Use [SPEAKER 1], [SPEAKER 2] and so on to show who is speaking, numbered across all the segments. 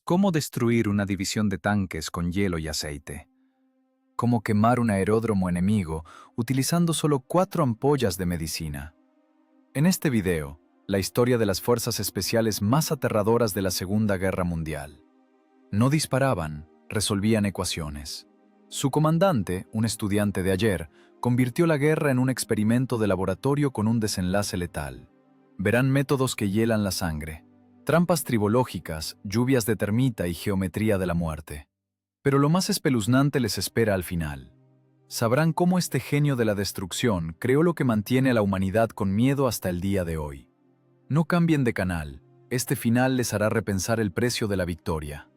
[SPEAKER 1] ¿Cómo destruir una división de tanques con hielo y aceite? ¿Cómo quemar un aeródromo enemigo utilizando solo 4 ampollas de medicina? En este video, la historia de las fuerzas especiales más aterradoras de la Segunda Guerra Mundial. No disparaban, resolvían ecuaciones. Su comandante, un estudiante de ayer, convirtió la guerra en un experimento de laboratorio con un desenlace letal. Verán métodos que hielan la sangre, trampas tribológicas, lluvias de termita y geometría de la muerte. Pero lo más espeluznante les espera al final. Sabrán cómo este genio de la destrucción creó lo que mantiene a la humanidad con miedo hasta el día de hoy. No cambien de canal, este final les hará repensar el precio de la victoria.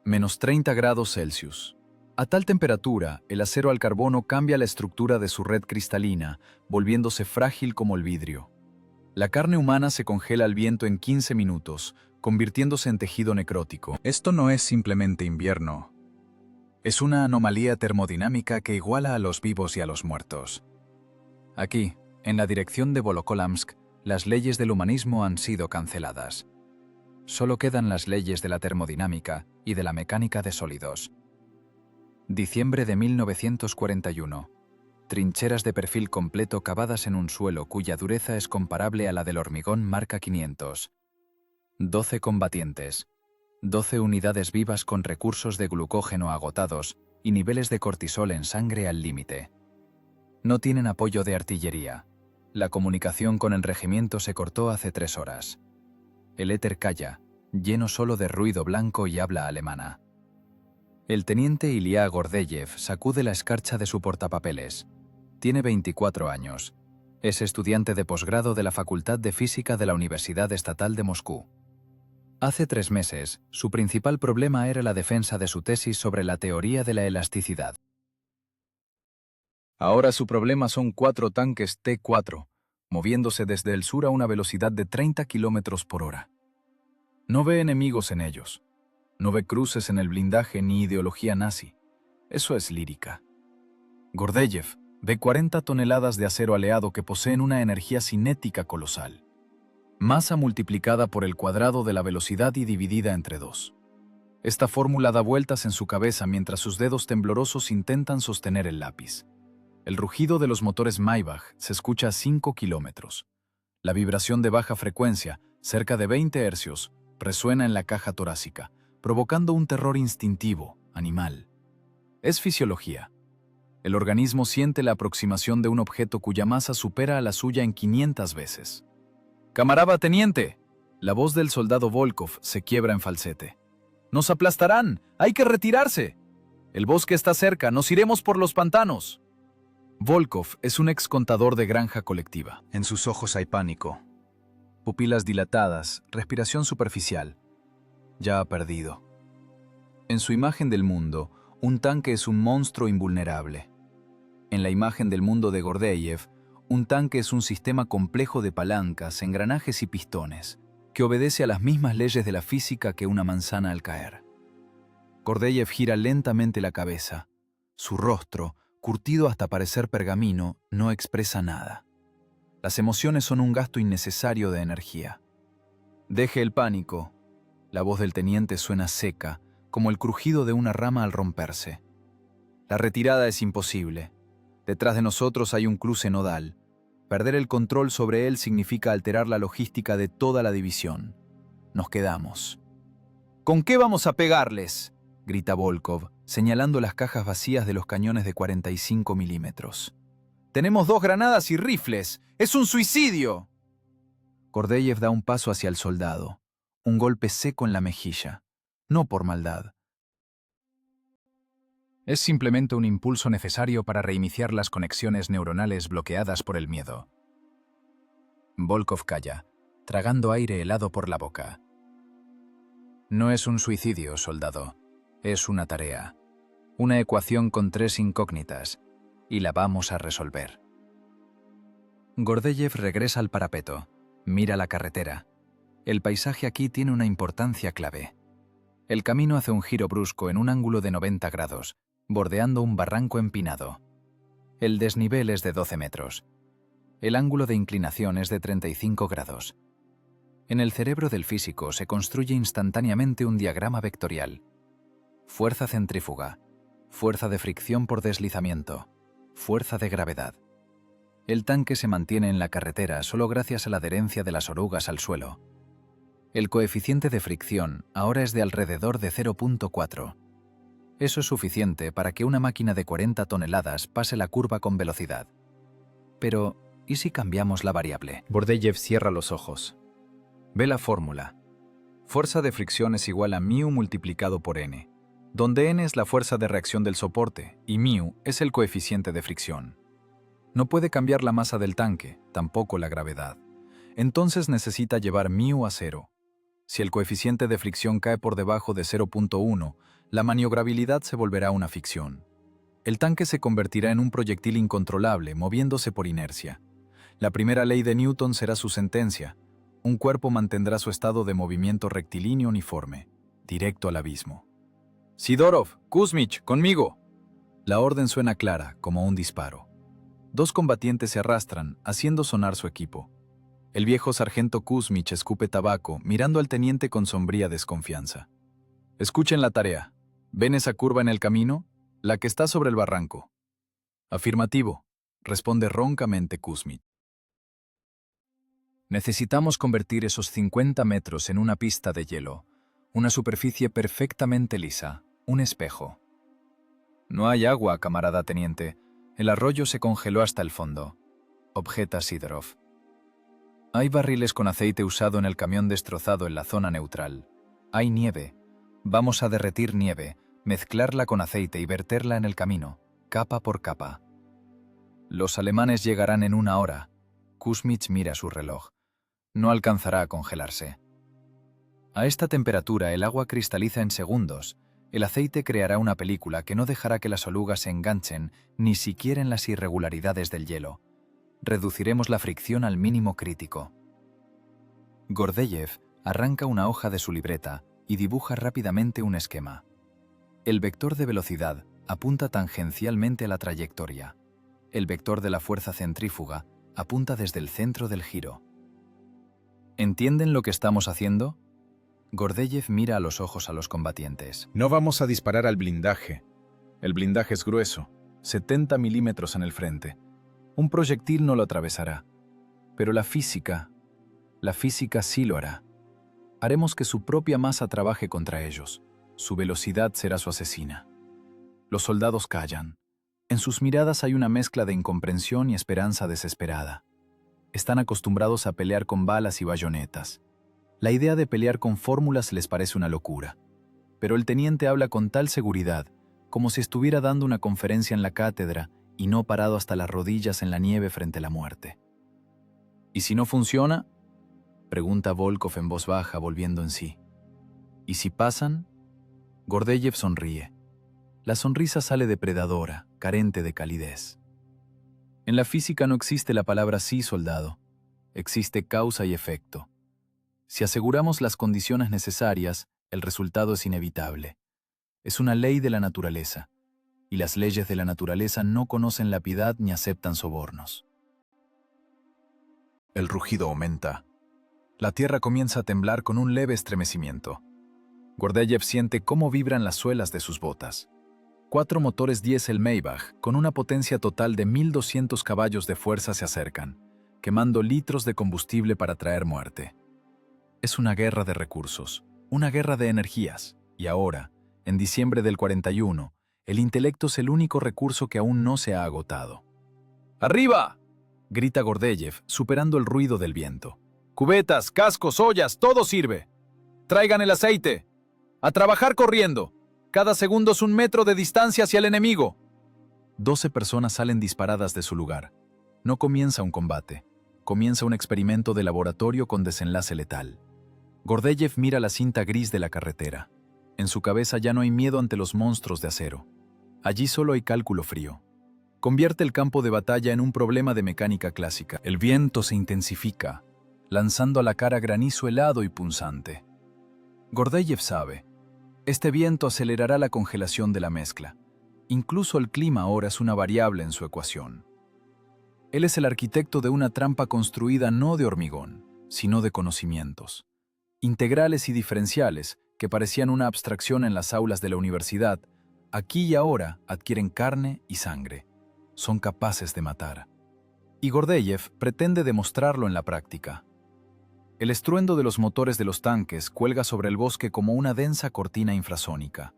[SPEAKER 1] Menos 30 grados Celsius. A tal temperatura, el acero al carbono cambia la estructura de su red cristalina, volviéndose frágil como el vidrio. La carne humana se congela al viento en 15 minutos, convirtiéndose en tejido necrótico. Esto no es simplemente invierno. Es una anomalía termodinámica que iguala a los vivos y a los muertos. Aquí, en la dirección de Volokolamsk, las leyes del humanismo han sido canceladas. Solo quedan las leyes de la termodinámica y de la mecánica de sólidos. Diciembre de 1941. Trincheras de perfil completo cavadas en un suelo cuya dureza es comparable a la del hormigón marca 500. 12 combatientes. 12 unidades vivas con recursos de glucógeno agotados y niveles de cortisol en sangre al límite. No tienen apoyo de artillería. La comunicación con el regimiento se cortó hace 3 horas. El éter calla, lleno solo de ruido blanco y habla alemana. El teniente Ilya Gordeyev sacude la escarcha de su portapapeles. Tiene 24 años. Es estudiante de posgrado de la Facultad de Física de la Universidad Estatal de Moscú. Hace 3 meses, su principal problema era la defensa de su tesis sobre la teoría de la elasticidad. Ahora su problema son 4 tanques T-4, moviéndose desde el sur a una velocidad de 30 km por hora. No ve enemigos en ellos. No ve cruces en el blindaje ni ideología nazi. Eso es lírica. Gordeyev ve 40 toneladas de acero aleado que poseen una energía cinética colosal. Masa multiplicada por el cuadrado de la velocidad y dividida entre 2. Esta fórmula da vueltas en su cabeza mientras sus dedos temblorosos intentan sostener el lápiz. El rugido de los motores Maybach se escucha a 5 kilómetros. La vibración de baja frecuencia, cerca de 20 hercios, resuena en la caja torácica, provocando un terror instintivo, animal. Es fisiología. El organismo siente la aproximación de un objeto cuya masa supera a la suya en 500 veces. «¡Camarada teniente!», la voz del soldado Volkov se quiebra en falsete. «¡Nos aplastarán! ¡Hay que retirarse! El bosque está cerca, nos iremos por los pantanos». Volkov es un ex contador de granja colectiva. En sus ojos hay pánico. Pupilas dilatadas, respiración superficial. Ya ha perdido. En su imagen del mundo, un tanque es un monstruo invulnerable. En la imagen del mundo de Gordeyev, un tanque es un sistema complejo de palancas, engranajes y pistones, que obedece a las mismas leyes de la física que una manzana al caer. Gordeyev gira lentamente la cabeza. Su rostro, curtido hasta parecer pergamino, no expresa nada. Las emociones son un gasto innecesario de energía. «Deje el pánico». La voz del teniente suena seca, como el crujido de una rama al romperse. «La retirada es imposible. Detrás de nosotros hay un cruce nodal. Perder el control sobre él significa alterar la logística de toda la división. Nos quedamos». «¿Con qué vamos a pegarles?», grita Volkov, señalando las cajas vacías de los cañones de 45 milímetros. «Tenemos 2 granadas y rifles. ¡Es un suicidio!». Gordeyev da un paso hacia el soldado. Un golpe seco en la mejilla. No por maldad. Es simplemente un impulso necesario para reiniciar las conexiones neuronales bloqueadas por el miedo. Volkov calla, tragando aire helado por la boca. «No es un suicidio, soldado. Es una tarea. Una ecuación con 3 incógnitas. Y la vamos a resolver». Gordeyev regresa al parapeto. Mira la carretera. El paisaje aquí tiene una importancia clave. El camino hace un giro brusco en un ángulo de 90 grados, bordeando un barranco empinado. El desnivel es de 12 metros. El ángulo de inclinación es de 35 grados.
[SPEAKER 2] En el cerebro del físico se construye instantáneamente un diagrama vectorial. Fuerza centrífuga, fuerza de fricción por deslizamiento, fuerza de gravedad. El tanque se mantiene en la carretera solo gracias a la adherencia de las orugas al suelo. El coeficiente de fricción ahora es de alrededor de 0.4. Eso es suficiente para que una máquina de 40 toneladas pase la curva con velocidad. Pero, ¿y si cambiamos la variable?
[SPEAKER 1] Gordeyev cierra los ojos. Ve la fórmula. Fuerza de fricción es igual a μ multiplicado por n, donde n es la fuerza de reacción del soporte y μ es el coeficiente de fricción. No puede cambiar la masa del tanque, tampoco la gravedad. Entonces necesita llevar μ a cero. Si el coeficiente de fricción cae por debajo de 0.1, la maniobrabilidad se volverá una ficción. El tanque se convertirá en un proyectil incontrolable, moviéndose por inercia. La primera ley de Newton será su sentencia. Un cuerpo mantendrá su estado de movimiento rectilíneo uniforme, directo al abismo. Sidorov, Kuzmich, conmigo. La orden suena clara, como un disparo. Dos combatientes se arrastran, haciendo sonar su equipo. El viejo sargento Kuzmich escupe tabaco, mirando al teniente con sombría desconfianza. Escuchen la tarea. ¿Ven esa curva en el camino? La que está sobre el barranco. Afirmativo, responde roncamente Kuzmich. Necesitamos convertir esos 50 metros en una pista de hielo, una superficie perfectamente lisa, un espejo. No hay agua, camarada teniente. El arroyo se congeló hasta el fondo, objeta Sidorov. Hay barriles con aceite usado en el camión destrozado en la zona neutral. Hay nieve. Vamos a derretir nieve, mezclarla con aceite y verterla en el camino, capa por capa. Los alemanes llegarán en 1 hora. Kuzmich mira su reloj. No alcanzará a congelarse. A esta temperatura el agua cristaliza en segundos. El aceite creará una película que no dejará que las orugas se enganchen ni siquiera en las irregularidades del hielo. Reduciremos la fricción al mínimo crítico. Gordeyev arranca una hoja de su libreta y dibuja rápidamente un esquema. El vector de velocidad apunta tangencialmente a la trayectoria. El vector de la fuerza centrífuga apunta desde el centro del giro. ¿Entienden lo que estamos haciendo? Gordeyev mira a los ojos a los combatientes. No vamos a disparar al blindaje. El blindaje es grueso, 70 milímetros en el frente. Un proyectil no lo atravesará. Pero la física sí lo hará. Haremos que su propia masa trabaje contra ellos. Su velocidad será su asesina. Los soldados callan. En sus miradas hay una mezcla de incomprensión y esperanza desesperada. Están acostumbrados a pelear con balas y bayonetas. La idea de pelear con fórmulas les parece una locura. Pero el teniente habla con tal seguridad, como si estuviera dando una conferencia en la cátedra y no parado hasta las rodillas en la nieve frente a la muerte. ¿Y si no funciona?, pregunta Volkov en voz baja, volviendo en sí. ¿Y si pasan? Gordeyev sonríe. La sonrisa sale depredadora, carente de calidez. En la física no existe la palabra sí, soldado. Existe causa y efecto. Si aseguramos las condiciones necesarias, el resultado es inevitable. Es una ley de la naturaleza, y las leyes de la naturaleza no conocen la piedad ni aceptan sobornos. El rugido aumenta. La tierra comienza a temblar con un leve estremecimiento. Gordeyev siente cómo vibran las suelas de sus botas. 4 motores diésel Maybach, con una potencia total de 1200 caballos de fuerza, se acercan, quemando litros de combustible para traer muerte. Es una guerra de recursos, una guerra de energías, y ahora, en diciembre del 41, el intelecto es el único recurso que aún no se ha agotado. ¡Arriba!, grita Gordeyev, superando el ruido del viento. ¡Cubetas, cascos, ollas, todo sirve! ¡Traigan el aceite! ¡A trabajar corriendo! Cada segundo es 1 metro de distancia hacia el enemigo. 12 personas salen disparadas de su lugar. No comienza un combate. Comienza un experimento de laboratorio con desenlace letal. Gordeyev mira la cinta gris de la carretera. En su cabeza ya no hay miedo ante los monstruos de acero. Allí solo hay cálculo frío. Convierte el campo de batalla en un problema de mecánica clásica. El viento se intensifica, lanzando a la cara granizo helado y punzante. Gordeyev sabe. Este viento acelerará la congelación de la mezcla. Incluso el clima ahora es una variable en su ecuación. Él es el arquitecto de una trampa construida no de hormigón, sino de conocimientos. Integrales y diferenciales, que parecían una abstracción en las aulas de la universidad, aquí y ahora adquieren carne y sangre. Son capaces de matar. Y Gordeyev pretende demostrarlo en la práctica. El estruendo de los motores de los tanques cuelga sobre el bosque como una densa cortina infrasónica.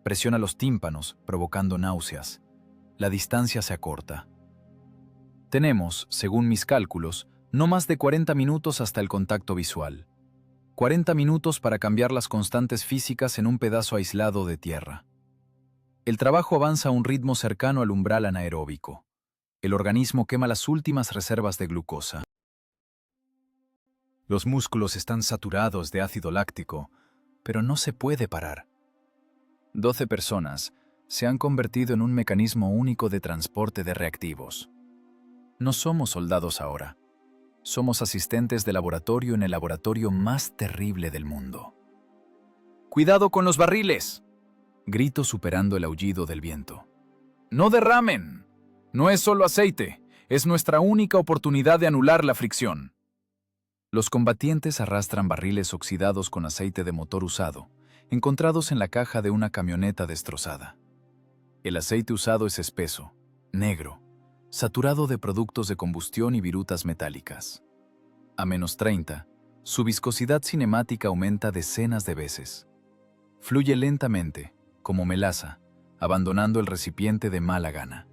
[SPEAKER 1] Presiona los tímpanos, provocando náuseas. La distancia se acorta. Tenemos, según mis cálculos, no más de 40 minutos hasta el contacto visual. 40 minutos para cambiar las constantes físicas en un pedazo aislado de tierra. El trabajo avanza a un ritmo cercano al umbral anaeróbico. El organismo quema las últimas reservas de glucosa. Los músculos están saturados de ácido láctico, pero no se puede parar. 12 personas se han convertido en un mecanismo único de transporte de reactivos. No somos soldados ahora. Somos asistentes de laboratorio en el laboratorio más terrible del mundo. ¡Cuidado con los barriles!, grito superando el aullido del viento. ¡No derramen! No es solo aceite, es nuestra única oportunidad de anular la fricción. Los combatientes arrastran barriles oxidados con aceite de motor usado, encontrados en la caja de una camioneta destrozada. El aceite usado es espeso, negro, saturado de productos de combustión y virutas metálicas. A -30, su viscosidad cinemática aumenta decenas de veces. Fluye lentamente, como melaza, abandonando el recipiente de mala gana.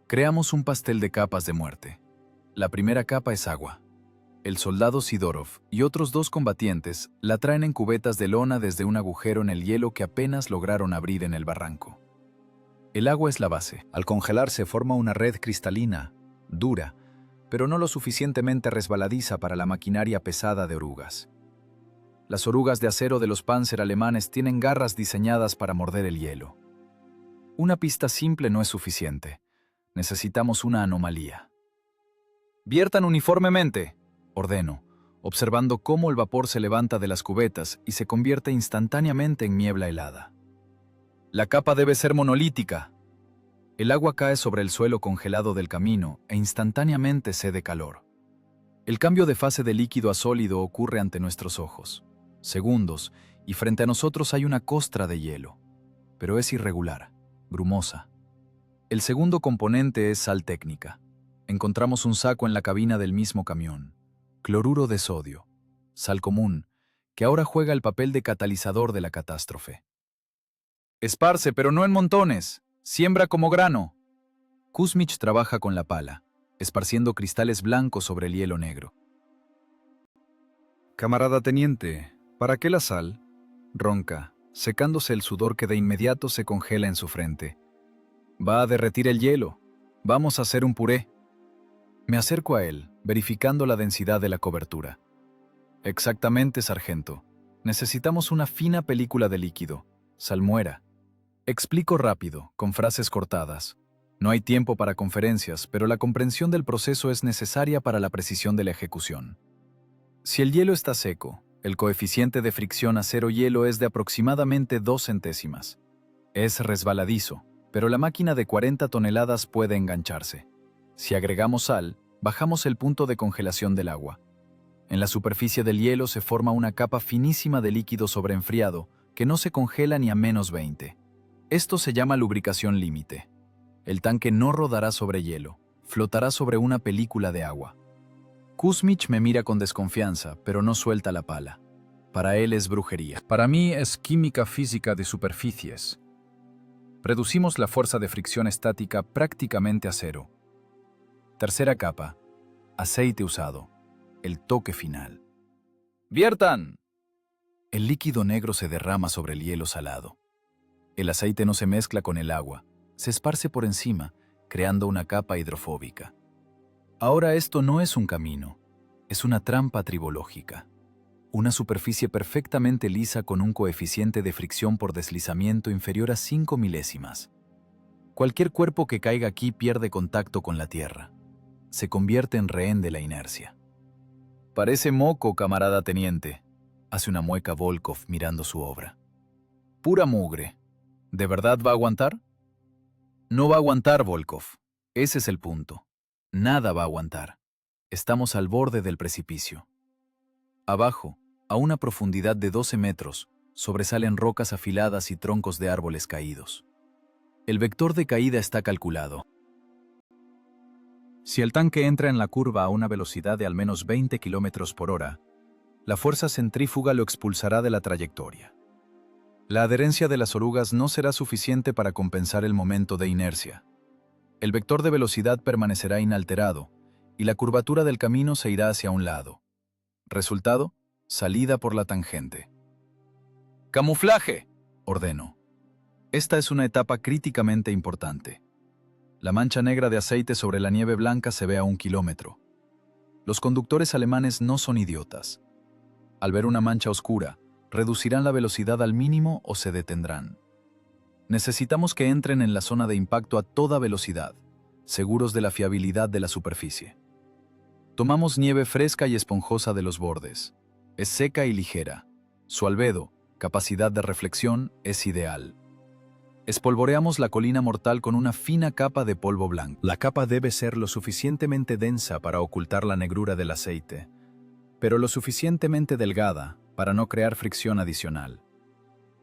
[SPEAKER 1] Creamos un pastel de capas de muerte. La primera capa es agua. El soldado Sidorov y otros 2 combatientes la traen en cubetas de lona desde un agujero en el hielo que apenas lograron abrir en el barranco. El agua es la base. Al congelarse forma una red cristalina, dura, pero no lo suficientemente resbaladiza para la maquinaria pesada de orugas. Las orugas de acero de los Panzer alemanes tienen garras diseñadas para morder el hielo. Una pista simple no es suficiente. Necesitamos una anomalía. «Viertan uniformemente», ordeno, observando cómo el vapor se levanta de las cubetas y se convierte instantáneamente en niebla helada. «La capa debe ser monolítica». El agua cae sobre el suelo congelado del camino e instantáneamente cede calor. El cambio de fase de líquido a sólido ocurre ante nuestros ojos. Segundos, y frente a nosotros hay una costra de hielo. Pero es irregular, brumosa. El segundo componente es sal técnica. Encontramos un saco en la cabina del mismo camión. Cloruro de sodio, sal común, que ahora juega el papel de catalizador de la catástrofe. «Esparce, pero no en montones. Siembra como grano». Kuzmich trabaja con la pala, esparciendo cristales blancos sobre el hielo negro. «Camarada teniente, ¿para qué la sal?», ronca, secándose el sudor que de inmediato se congela en su frente. «Va a derretir el hielo. Vamos a hacer un puré». Me acerco a él, verificando la densidad de la cobertura. «Exactamente, sargento. Necesitamos una fina película de líquido. Salmuera». Explico rápido, con frases cortadas. No hay tiempo para conferencias, pero la comprensión del proceso es necesaria para la precisión de la ejecución. Si el hielo está seco, el coeficiente de fricción acero-hielo es de aproximadamente 2 centésimas. Es resbaladizo, pero la máquina de 40 toneladas puede engancharse. Si agregamos sal, bajamos el punto de congelación del agua. En la superficie del hielo se forma una capa finísima de líquido sobreenfriado que no se congela ni a -20. Esto se llama lubricación límite. El tanque no rodará sobre hielo, flotará sobre una película de agua. Kuzmich me mira con desconfianza, pero no suelta la pala. Para él es brujería. Para mí es química física de superficies. Reducimos la fuerza de fricción estática prácticamente a cero. Tercera capa. Aceite usado. El toque final. ¡Viertan! El líquido negro se derrama sobre el hielo salado. El aceite no se mezcla con el agua, se esparce por encima, creando una capa hidrofóbica. Ahora esto no es un camino, es una trampa tribológica. Una superficie perfectamente lisa con un coeficiente de fricción por deslizamiento inferior a 5 milésimas. Cualquier cuerpo que caiga aquí pierde contacto con la tierra. Se convierte en rehén de la inercia. «Parece moco, camarada teniente», hace una mueca Volkov mirando su obra. «Pura mugre. ¿De verdad va a aguantar?» No va a aguantar, Volkov. Ese es el punto. Nada va a aguantar. Estamos al borde del precipicio. Abajo, a una profundidad de 12 metros, sobresalen rocas afiladas y troncos de árboles caídos. El vector de caída está calculado. Si el tanque entra en la curva a una velocidad de al menos 20 km por hora, la fuerza centrífuga lo expulsará de la trayectoria. La adherencia de las orugas no será suficiente para compensar el momento de inercia. El vector de velocidad permanecerá inalterado y la curvatura del camino se irá hacia un lado. Resultado: salida por la tangente. ¡Camuflaje!, ordeno. Esta es una etapa críticamente importante. La mancha negra de aceite sobre la nieve blanca se ve a 1 kilómetro. Los conductores alemanes no son idiotas. Al ver una mancha oscura, reducirán la velocidad al mínimo o se detendrán. Necesitamos que entren en la zona de impacto a toda velocidad, seguros de la fiabilidad de la superficie. Tomamos nieve fresca y esponjosa de los bordes. Es seca y ligera. Su albedo, capacidad de reflexión, es ideal. Espolvoreamos la colina mortal con una fina capa de polvo blanco. La capa debe ser lo suficientemente densa para ocultar la negrura del aceite, pero lo suficientemente delgada para no crear fricción adicional.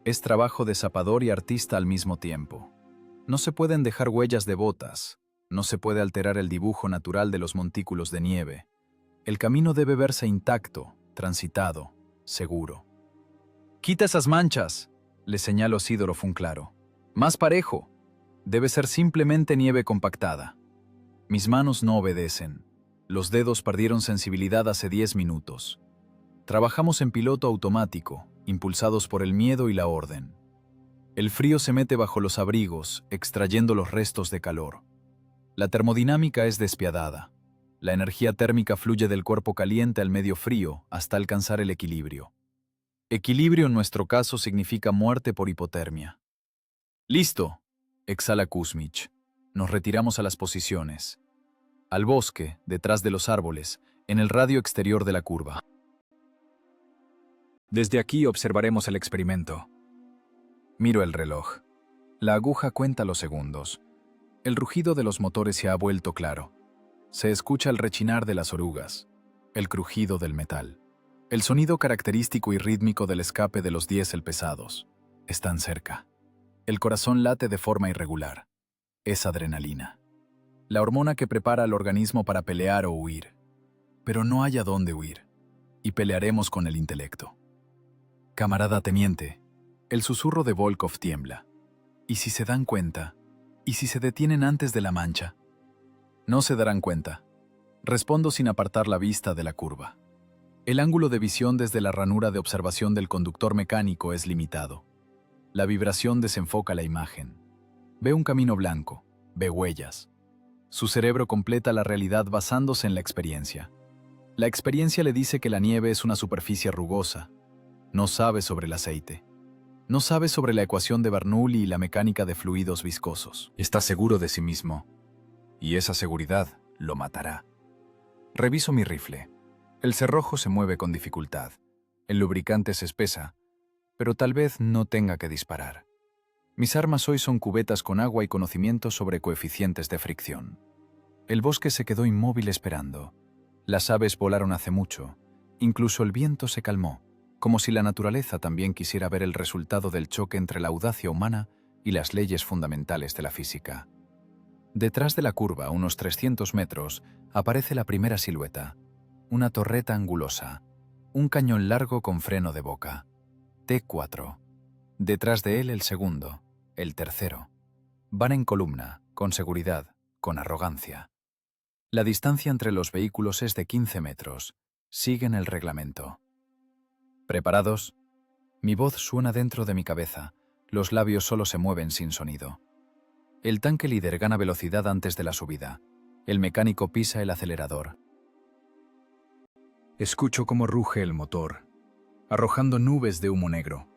[SPEAKER 1] Es trabajo de zapador y artista al mismo tiempo. No se pueden dejar huellas de botas, no se puede alterar el dibujo natural de los montículos de nieve. El camino debe verse intacto, transitado, seguro. «¡Quita esas manchas!», le señalo a Sidorov claro. «Más parejo. Debe ser simplemente nieve compactada». Mis manos no obedecen. Los dedos perdieron sensibilidad hace 10 minutos. Trabajamos en piloto automático, impulsados por el miedo y la orden. El frío se mete bajo los abrigos, extrayendo los restos de calor. La termodinámica es despiadada. La energía térmica fluye del cuerpo caliente al medio frío hasta alcanzar el equilibrio. Equilibrio en nuestro caso significa muerte por hipotermia. «Listo», exhala Kuzmich. Nos retiramos a las posiciones. Al bosque, detrás de los árboles, en el radio exterior de la curva. Desde aquí observaremos el experimento. Miro el reloj. La aguja cuenta los segundos. El rugido de los motores se ha vuelto claro. Se escucha el rechinar de las orugas, el crujido del metal, el sonido característico y rítmico del escape de los diésel pesados. Están cerca. El corazón late de forma irregular. Es adrenalina. La hormona que prepara al organismo para pelear o huir. Pero no hay a dónde huir, y pelearemos con el intelecto. Camarada teniente, el susurro de Volkov tiembla. ¿Y si se dan cuenta? ¿Y si se detienen antes de la mancha? No se darán cuenta. Respondo sin apartar la vista de la curva. El ángulo de visión desde la ranura de observación del conductor mecánico es limitado. La vibración desenfoca la imagen. Ve un camino blanco, ve huellas. Su cerebro completa la realidad basándose en la experiencia. La experiencia le dice que la nieve es una superficie rugosa. No sabe sobre el aceite. No sabe sobre la ecuación de Bernoulli y la mecánica de fluidos viscosos. Está seguro de sí mismo. Y esa seguridad lo matará. Reviso mi rifle. El cerrojo se mueve con dificultad. El lubricante se espesa, pero tal vez no tenga que disparar. Mis armas hoy son cubetas con agua y conocimientos sobre coeficientes de fricción. El bosque se quedó inmóvil esperando. Las aves volaron hace mucho. Incluso el viento se calmó, como si la naturaleza también quisiera ver el resultado del choque entre la audacia humana y las leyes fundamentales de la física. Detrás de la curva, a unos 300 metros, aparece la primera silueta. Una torreta angulosa. Un cañón largo con freno de boca. T4. Detrás de él el segundo. El tercero. Van en columna, con seguridad, con arrogancia. La distancia entre los vehículos es de 15 metros. Siguen el reglamento. ¿Preparados? Mi voz suena dentro de mi cabeza. Los labios solo se mueven sin sonido. El tanque líder gana velocidad antes de la subida. El mecánico pisa el acelerador. Escucho cómo ruge el motor, arrojando nubes de humo negro.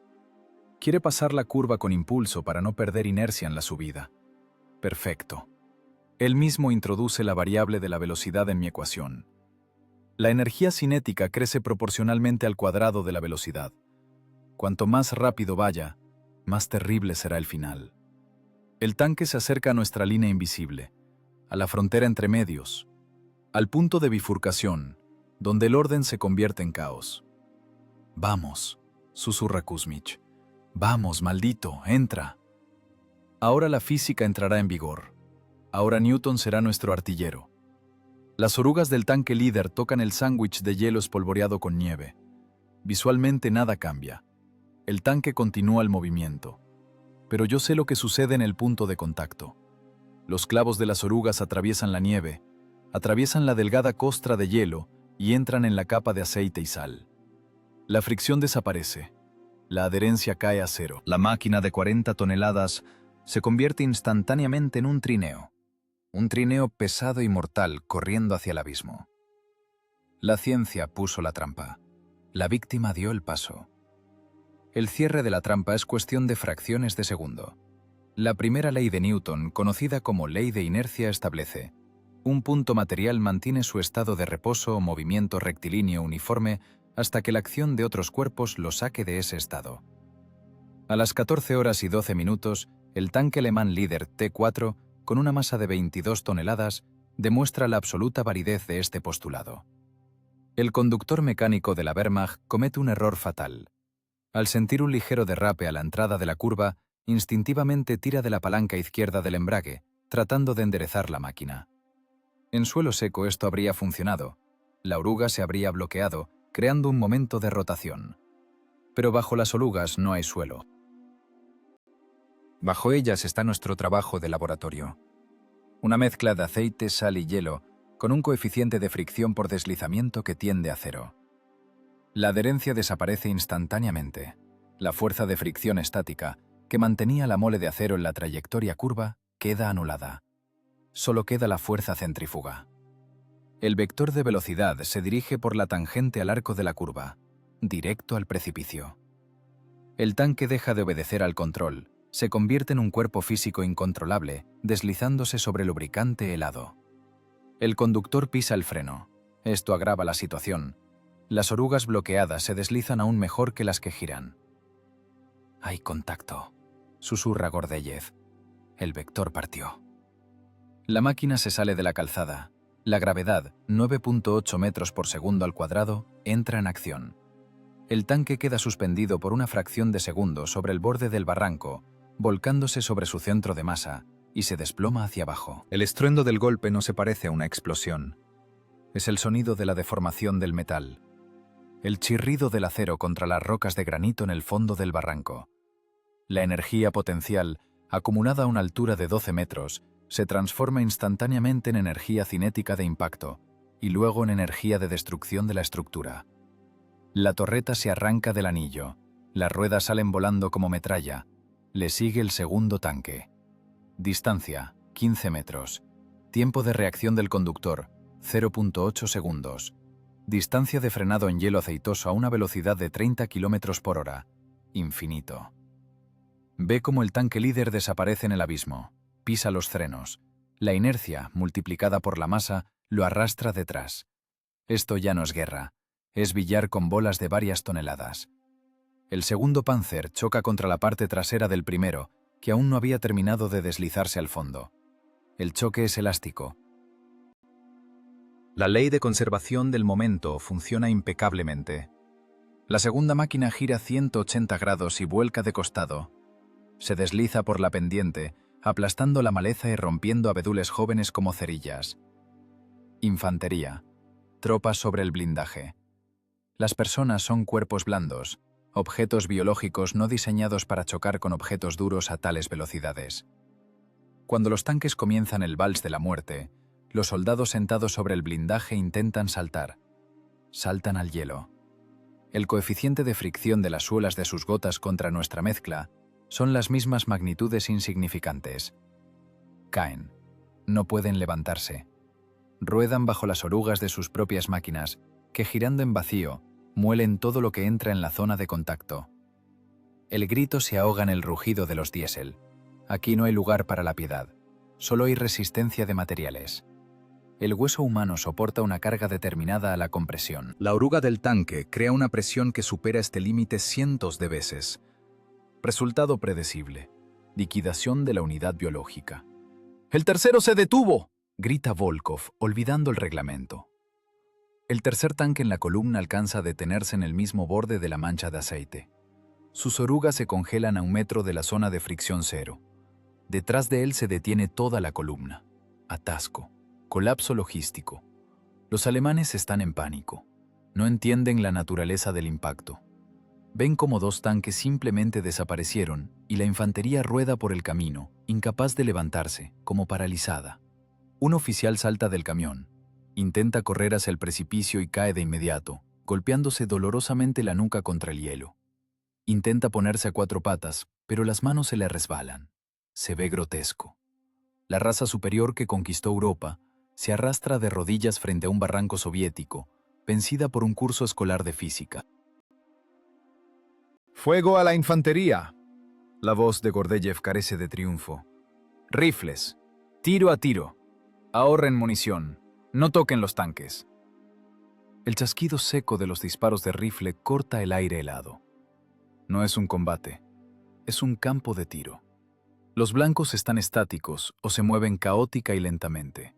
[SPEAKER 1] Quiere pasar la curva con impulso para no perder inercia en la subida. Perfecto. Él mismo introduce la variable de la velocidad en mi ecuación. La energía cinética crece proporcionalmente al cuadrado de la velocidad. Cuanto más rápido vaya, más terrible será el final. El tanque se acerca a nuestra línea invisible, a la frontera entre medios, al punto de bifurcación, donde el orden se convierte en caos. Vamos, susurra Kuzmich. Vamos, maldito, entra. Ahora la física entrará en vigor. Ahora Newton será nuestro artillero. Las orugas del tanque líder tocan el sándwich de hielo espolvoreado con nieve. Visualmente nada cambia. El tanque continúa el movimiento. Pero yo sé lo que sucede en el punto de contacto. Los clavos de las orugas atraviesan la nieve, atraviesan la delgada costra de hielo y entran en la capa de aceite y sal. La fricción desaparece. La adherencia cae a cero.
[SPEAKER 2] La máquina de 40 toneladas se convierte instantáneamente en un trineo pesado y mortal corriendo hacia el abismo. La ciencia puso la trampa. La víctima dio el paso. El cierre de la trampa es cuestión de fracciones de segundo. La primera ley de Newton, conocida como ley de inercia, establece: un punto material mantiene su estado de reposo o movimiento rectilíneo uniforme hasta que la acción de otros cuerpos lo saque de ese estado. A las 14 horas y 12 minutos, el tanque alemán líder T4, con una masa de 22 toneladas, demuestra la absoluta validez de este postulado. El conductor mecánico de la Wehrmacht comete un error fatal. Al sentir un ligero derrape a la entrada de la curva, instintivamente tira de la palanca izquierda del embrague, tratando de enderezar la máquina. En suelo seco esto habría funcionado. La oruga se habría bloqueado, creando un momento de rotación. Pero bajo las orugas no hay suelo. Bajo ellas está nuestro trabajo de laboratorio. Una mezcla de aceite, sal y hielo, con un coeficiente de fricción por deslizamiento que tiende a cero. La adherencia desaparece instantáneamente. La fuerza de fricción estática, que mantenía la mole de acero en la trayectoria curva, queda anulada. Solo queda la fuerza centrífuga. El vector de velocidad se dirige por la tangente al arco de la curva, directo al precipicio. El tanque deja de obedecer al control, se convierte en un cuerpo físico incontrolable, deslizándose sobre lubricante helado. El conductor pisa el freno. Esto agrava la situación. Las orugas bloqueadas se deslizan aún mejor que las que giran. «Hay contacto», susurra Gordélez. El vector partió. La máquina se sale de la calzada. La gravedad, 9.8 metros por segundo al cuadrado, entra en acción. El tanque queda suspendido por una fracción de segundo sobre el borde del barranco, volcándose sobre su centro de masa, y se desploma hacia abajo. El estruendo del golpe no se parece a una explosión. Es el sonido de la deformación del metal. El chirrido del acero contra las rocas de granito en el fondo del barranco. La energía potencial, acumulada a una altura de 12 metros, se transforma instantáneamente en energía cinética de impacto y luego en energía de destrucción de la estructura. La torreta se arranca del anillo, las ruedas salen volando como metralla, le sigue el segundo tanque. Distancia, 15 metros. Tiempo de reacción del conductor, 0.8 segundos. Distancia de frenado en hielo aceitoso a una velocidad de 30 km por hora. Infinito. Ve cómo el tanque líder desaparece en el abismo. Pisa los frenos. La inercia, multiplicada por la masa, lo arrastra detrás. Esto ya no es guerra. Es billar con bolas de varias toneladas. El segundo Panzer choca contra la parte trasera del primero, que aún no había terminado de deslizarse al fondo. El choque es elástico. La ley de conservación del momento funciona impecablemente. La segunda máquina gira 180 grados y vuelca de costado. Se desliza por la pendiente, aplastando la maleza y rompiendo abedules jóvenes como cerillas. Infantería. Tropas sobre el blindaje. Las personas son cuerpos blandos, objetos biológicos no diseñados para chocar con objetos duros a tales velocidades. Cuando los tanques comienzan el vals de la muerte, los soldados sentados sobre el blindaje intentan saltar. Saltan al hielo. El coeficiente de fricción de las suelas de sus gotas contra nuestra mezcla son las mismas magnitudes insignificantes. Caen. No pueden levantarse. Ruedan bajo las orugas de sus propias máquinas, que girando en vacío, muelen todo lo que entra en la zona de contacto. El grito se ahoga en el rugido de los diésel. Aquí no hay lugar para la piedad. Solo hay resistencia de materiales. El hueso humano soporta una carga determinada a la compresión. La oruga del tanque crea una presión que supera este límite cientos de veces. Resultado predecible. Liquidación de la unidad biológica. «¡El tercero se detuvo!», grita Volkov, olvidando el reglamento. El tercer tanque en la columna alcanza a detenerse en el mismo borde de la mancha de aceite. Sus orugas se congelan a 1 metro de la zona de fricción cero. Detrás de él se detiene toda la columna. Atasco. Colapso logístico. Los alemanes están en pánico. No entienden la naturaleza del impacto. Ven como 2 tanques simplemente desaparecieron y la infantería rueda por el camino, incapaz de levantarse, como paralizada. Un oficial salta del camión. Intenta correr hacia el precipicio y cae de inmediato, golpeándose dolorosamente la nuca contra el hielo. Intenta ponerse a 4 patas, pero las manos se le resbalan. Se ve grotesco. La raza superior que conquistó Europa se arrastra de rodillas frente a un barranco soviético, vencida por un curso escolar de física.
[SPEAKER 1] ¡Fuego a la infantería! La voz de Gordeyev carece de triunfo. Rifles. Tiro a tiro. Ahorren munición. No toquen los tanques. El chasquido seco de los disparos de rifle corta el aire helado. No es un combate. Es un campo de tiro. Los blancos están estáticos o se mueven caótica y lentamente.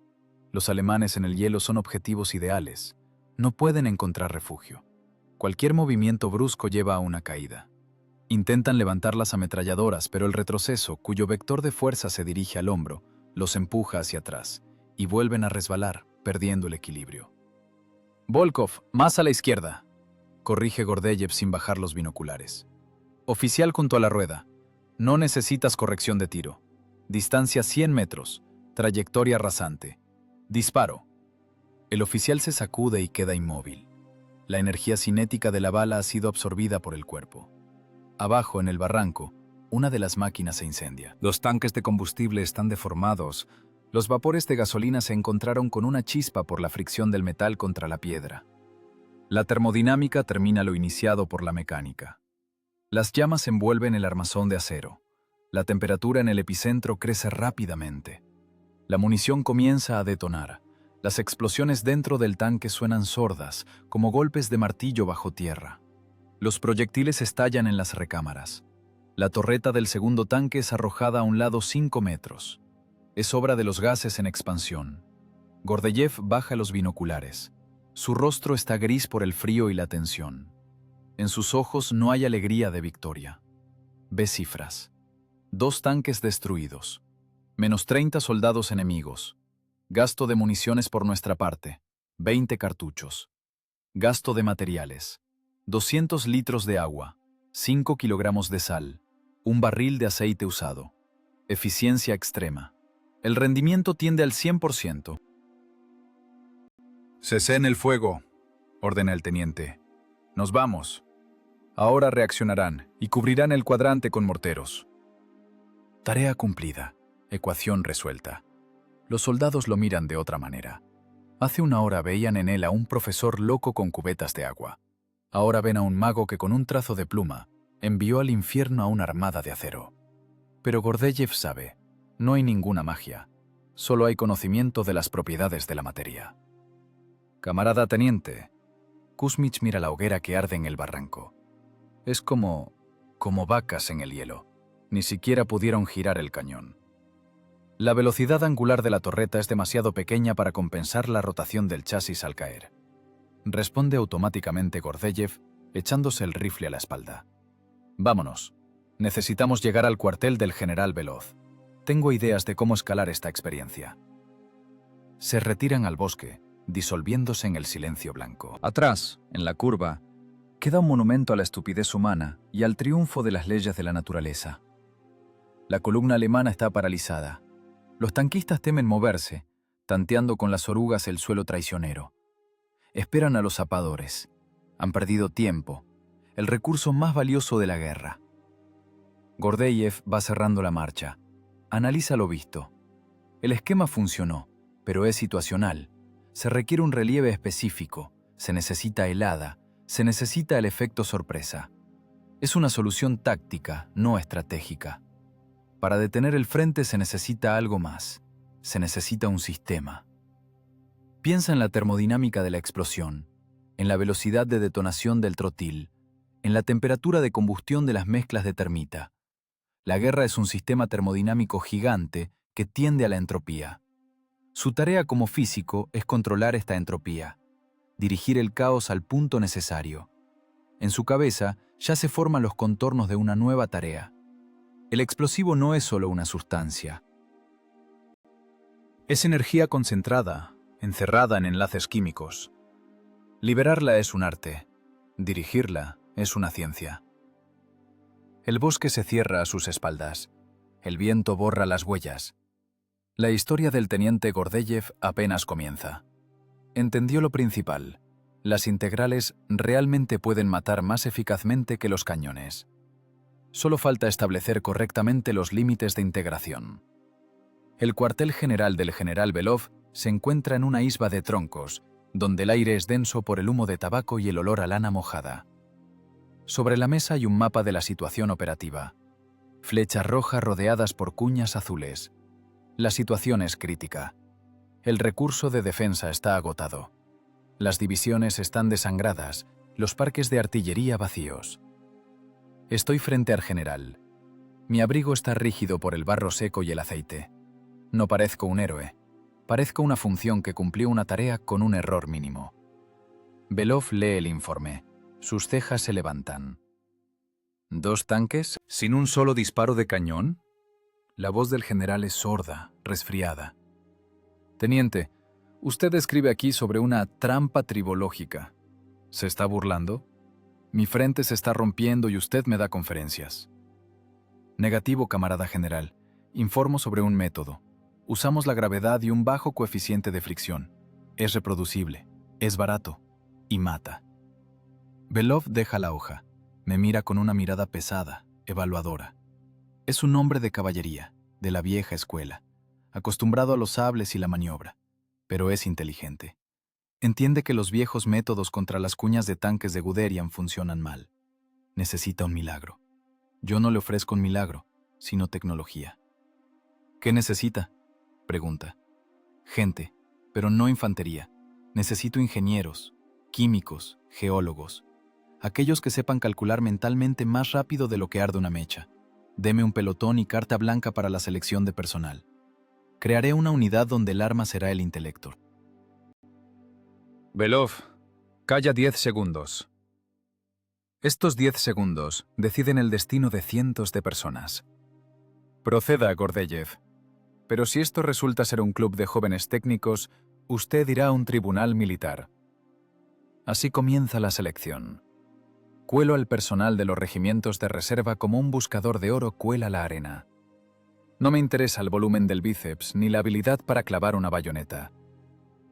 [SPEAKER 1] Los alemanes en el hielo son objetivos ideales. No pueden encontrar refugio. Cualquier movimiento brusco lleva a una caída. Intentan levantar las ametralladoras, pero el retroceso, cuyo vector de fuerza se dirige al hombro, los empuja hacia atrás, y vuelven a resbalar, perdiendo el equilibrio. Volkov, más a la izquierda, corrige Gordeyev sin bajar los binoculares. Oficial junto a la rueda. No necesitas corrección de tiro. Distancia 100 metros. Trayectoria rasante. Disparo. El oficial se sacude y queda inmóvil. La energía cinética de la bala ha sido absorbida por el cuerpo. Abajo, en el barranco, una de las máquinas se incendia. Los tanques de combustible están deformados. Los vapores de gasolina se encontraron con una chispa por la fricción del metal contra la piedra. La termodinámica termina lo iniciado por la mecánica. Las llamas envuelven el armazón de acero. La temperatura en el epicentro crece rápidamente. La munición comienza a detonar. Las explosiones dentro del tanque suenan sordas, como golpes de martillo bajo tierra. Los proyectiles estallan en las recámaras. La torreta del segundo tanque es arrojada a un lado 5 metros. Es obra de los gases en expansión. Gordeyev baja los binoculares. Su rostro está gris por el frío y la tensión. En sus ojos no hay alegría de victoria. Ve cifras. 2 tanques destruidos. Menos 30 soldados enemigos. Gasto de municiones por nuestra parte. 20 cartuchos. Gasto de materiales. 200 litros de agua. 5 kilogramos de sal. Un barril de aceite usado. Eficiencia extrema. El rendimiento tiende al 100%. «Cesen el fuego», ordena el teniente. «Nos vamos. Ahora reaccionarán y cubrirán el cuadrante con morteros». Tarea cumplida. Ecuación resuelta. Los soldados lo miran de otra manera. Hace una hora veían en él a un profesor loco con cubetas de agua. Ahora ven a un mago que con un trazo de pluma envió al infierno a una armada de acero. Pero Gordeyev sabe, no hay ninguna magia. Solo hay conocimiento de las propiedades de la materia. «Camarada teniente». Kuzmich mira la hoguera que arde en el barranco. Es como vacas en el hielo. Ni siquiera pudieron girar el cañón. La velocidad angular de la torreta es demasiado pequeña para compensar la rotación del chasis al caer. Responde automáticamente Gordeyev, echándose el rifle a la espalda. «Vámonos. Necesitamos llegar al cuartel del general Veloz. Tengo ideas de cómo escalar esta experiencia». Se retiran al bosque, disolviéndose en el silencio blanco. Atrás, en la curva, queda un monumento a la estupidez humana y al triunfo de las leyes de la naturaleza. La columna alemana está paralizada. Los tanquistas temen moverse, tanteando con las orugas el suelo traicionero. Esperan a los zapadores. Han perdido tiempo, el recurso más valioso de la guerra. Gordeyev va cerrando la marcha. Analiza lo visto. El esquema funcionó, pero es situacional. Se requiere un relieve específico, se necesita helada, se necesita el efecto sorpresa. Es una solución táctica, no estratégica. Para detener el frente se necesita algo más. Se necesita un sistema. Piensa en la termodinámica de la explosión, en la velocidad de detonación del trotil, en la temperatura de combustión de las mezclas de termita. La guerra es un sistema termodinámico gigante que tiende a la entropía. Su tarea como físico es controlar esta entropía,
[SPEAKER 2] dirigir el caos al punto necesario. En su cabeza ya se forman los contornos de una nueva tarea. El explosivo no es solo una sustancia. Es energía concentrada, encerrada en enlaces químicos. Liberarla es un arte. Dirigirla es una ciencia. El bosque se cierra a sus espaldas. El viento borra las huellas. La historia del teniente Gordeyev apenas comienza. Entendió lo principal. Las integrales realmente pueden matar más eficazmente que los cañones. Solo falta establecer correctamente los límites de integración. El cuartel general del general Belov se encuentra en una isba de troncos, donde el aire es denso por el humo de tabaco y el olor a lana mojada. Sobre la mesa hay un mapa de la situación operativa. Flechas rojas rodeadas por cuñas azules. La situación es crítica. El recurso de defensa está agotado. Las divisiones están desangradas, los parques de artillería vacíos. Estoy frente al general. Mi abrigo está rígido por el barro seco y el aceite. No parezco un héroe. Parezco una función que cumplió una tarea con un error mínimo. Belov lee el informe. Sus cejas se levantan. ¿2 tanques? ¿Sin un solo disparo de cañón? La voz del general es sorda, resfriada. Teniente, usted escribe aquí sobre una trampa tribológica. ¿Se está burlando? Mi frente se está rompiendo y usted me da conferencias. Negativo, camarada general. Informo sobre un método. Usamos la gravedad y un bajo coeficiente de fricción. Es reproducible, es barato y mata. Belov deja la hoja. Me mira con una mirada pesada, evaluadora. Es un hombre de caballería, de la vieja escuela, acostumbrado a los sables y la maniobra, pero es inteligente. Entiende que los viejos métodos contra las cuñas de tanques de Guderian funcionan mal. Necesita un milagro. Yo no le ofrezco un milagro, sino tecnología. ¿Qué necesita?, pregunta. Gente, pero no infantería. Necesito ingenieros, químicos, geólogos. Aquellos que sepan calcular mentalmente más rápido de lo que arde una mecha. Deme un pelotón y carta blanca para la selección de personal. Crearé una unidad donde el arma será el intelecto.
[SPEAKER 1] Belov, calla 10 segundos. Estos 10 segundos deciden el destino de cientos de personas. Proceda, Gordeyev. Pero si esto resulta ser un club de jóvenes técnicos, usted irá a un tribunal militar. Así comienza la selección. Cuelo al personal de los regimientos de reserva como un buscador de oro cuela la arena. No me interesa el volumen del bíceps ni la habilidad para clavar una bayoneta.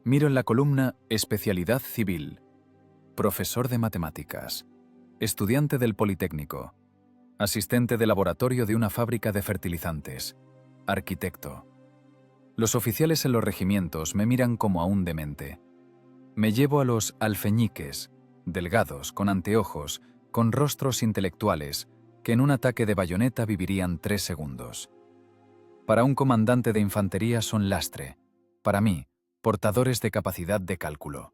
[SPEAKER 1] Miro en la columna Especialidad Civil, profesor de matemáticas, estudiante del Politécnico, asistente de laboratorio de una fábrica de fertilizantes, arquitecto. Los oficiales en los regimientos me miran como a un demente. Me llevo a los alfeñiques, delgados, con anteojos, con rostros intelectuales, que en un ataque de bayoneta vivirían 3 segundos. Para un comandante de infantería son lastre. Para mí, portadores de capacidad de cálculo.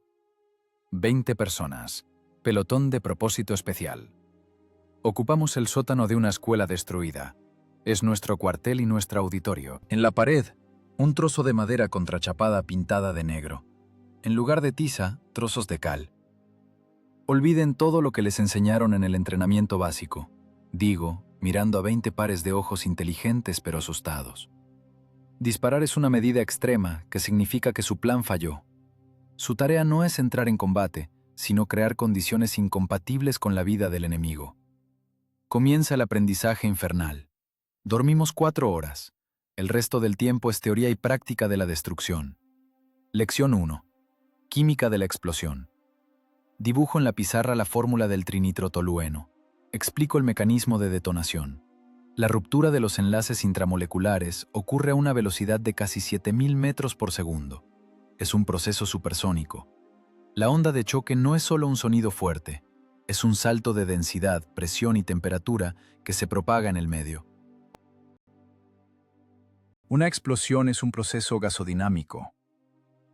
[SPEAKER 1] 20 personas. Pelotón de propósito especial. Ocupamos el sótano de una escuela destruida. Es nuestro cuartel y nuestro auditorio. En la pared, un trozo de madera contrachapada pintada de negro. En lugar de tiza, trozos de cal. Olviden todo lo que les enseñaron en el entrenamiento básico, digo, mirando a 20 pares de ojos inteligentes pero asustados. Disparar es una medida extrema que significa que su plan falló. Su tarea no es entrar en combate, sino crear condiciones incompatibles con la vida del enemigo. Comienza el aprendizaje infernal. Dormimos 4 horas. El resto del tiempo es teoría y práctica de la destrucción. Lección 1. Química de la explosión. Dibujo en la pizarra la fórmula del trinitrotolueno. Explico el mecanismo de detonación. La ruptura de los enlaces intramoleculares ocurre a una velocidad de casi 7000 metros por segundo. Es un proceso supersónico. La onda de choque no es solo un sonido fuerte, es un salto de densidad, presión y temperatura que se propaga en el medio. Una explosión es un proceso gasodinámico.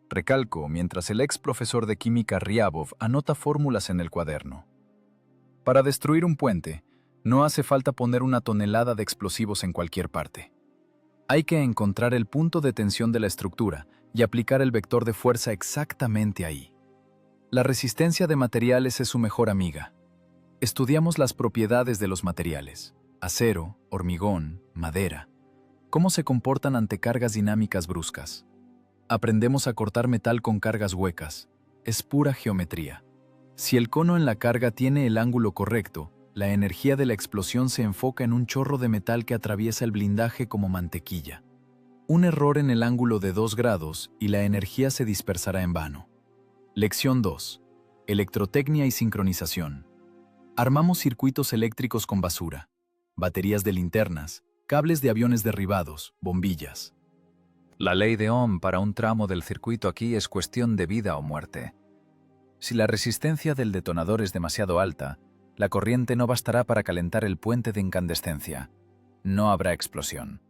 [SPEAKER 1] Recalco, mientras el ex profesor de química Ryabov anota fórmulas en el cuaderno. Para destruir un puente, no hace falta poner una tonelada de explosivos en cualquier parte. Hay que encontrar el punto de tensión de la estructura y aplicar el vector de fuerza exactamente ahí. La resistencia de materiales es su mejor amiga. Estudiamos las propiedades de los materiales: acero, hormigón, madera. Cómo se comportan ante cargas dinámicas bruscas. Aprendemos a cortar metal con cargas huecas. Es pura geometría. Si el cono en la carga tiene el ángulo correcto, la energía de la explosión se enfoca en un chorro de metal que atraviesa el blindaje como mantequilla. Un error en el ángulo de 2 grados y la energía se dispersará en vano. Lección 2. Electrotecnia y sincronización. Armamos circuitos eléctricos con basura, baterías de linternas, cables de aviones derribados, bombillas.
[SPEAKER 2] La ley de Ohm para un tramo del circuito aquí es cuestión de vida o muerte. Si la resistencia del detonador es demasiado alta, la corriente no bastará para calentar el puente de incandescencia. No habrá explosión.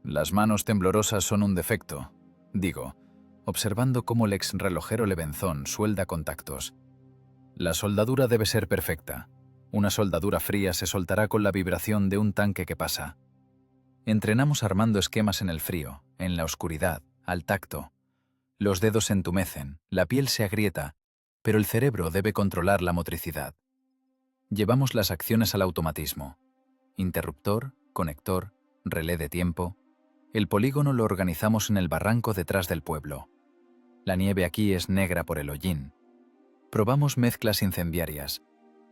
[SPEAKER 2] Las manos temblorosas son un defecto, digo, observando cómo el ex relojero Levenzón suelda contactos. La soldadura debe ser perfecta. Una soldadura fría se soltará con la vibración de un tanque que pasa. Entrenamos armando esquemas en el frío, en la oscuridad, al tacto. Los dedos se entumecen, la piel se agrieta, pero el cerebro debe controlar la motricidad. Llevamos las acciones al automatismo. Interruptor, conector, relé de tiempo. El polígono lo organizamos en el barranco detrás del pueblo. La nieve aquí es negra por el hollín. Probamos mezclas incendiarias.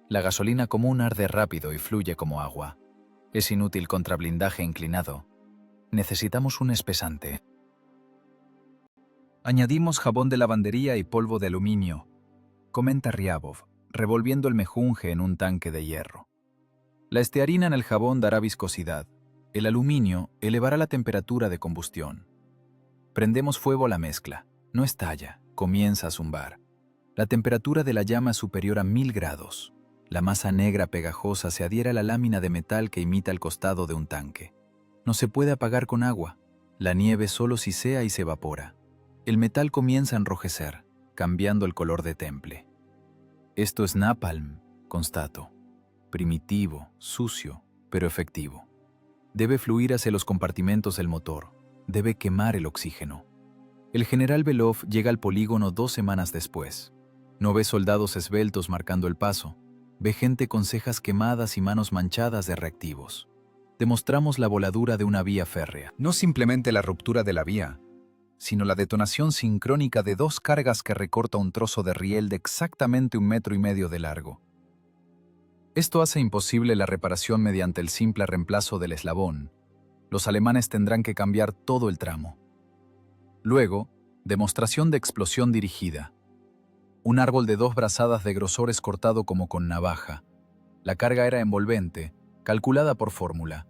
[SPEAKER 2] La gasolina común arde rápido y fluye como agua. Es inútil contra blindaje inclinado. Necesitamos un espesante.
[SPEAKER 1] Añadimos jabón de lavandería y polvo de aluminio, comenta Ryabov, revolviendo el mejunje en un tanque de hierro. La estearina en el jabón dará viscosidad. El aluminio elevará la temperatura de combustión. Prendemos fuego a la mezcla. No estalla, comienza a zumbar. La temperatura de la llama es superior a 1000 grados. La masa negra pegajosa se adhiere a la lámina de metal que imita el costado de un tanque. No se puede apagar con agua. La nieve solo sisea y se evapora. El metal comienza a enrojecer, cambiando el color de temple. Esto es napalm, constato. Primitivo, sucio, pero efectivo. Debe fluir hacia los compartimentos del motor. Debe quemar el oxígeno. El general Belov llega al polígono 2 semanas después. No ve soldados esbeltos marcando el paso. Ve gente con cejas quemadas y manos manchadas de reactivos. Demostramos la voladura de una vía férrea. No simplemente la ruptura de la vía, sino la detonación sincrónica de 2 cargas que recorta un trozo de riel de exactamente 1,5 metros de largo. Esto hace imposible la reparación mediante el simple reemplazo del eslabón. Los alemanes tendrán que cambiar todo el tramo. Luego, demostración de explosión dirigida. Un árbol de 2 brazadas de grosor es cortado como con navaja. La carga era envolvente, calculada por fórmula.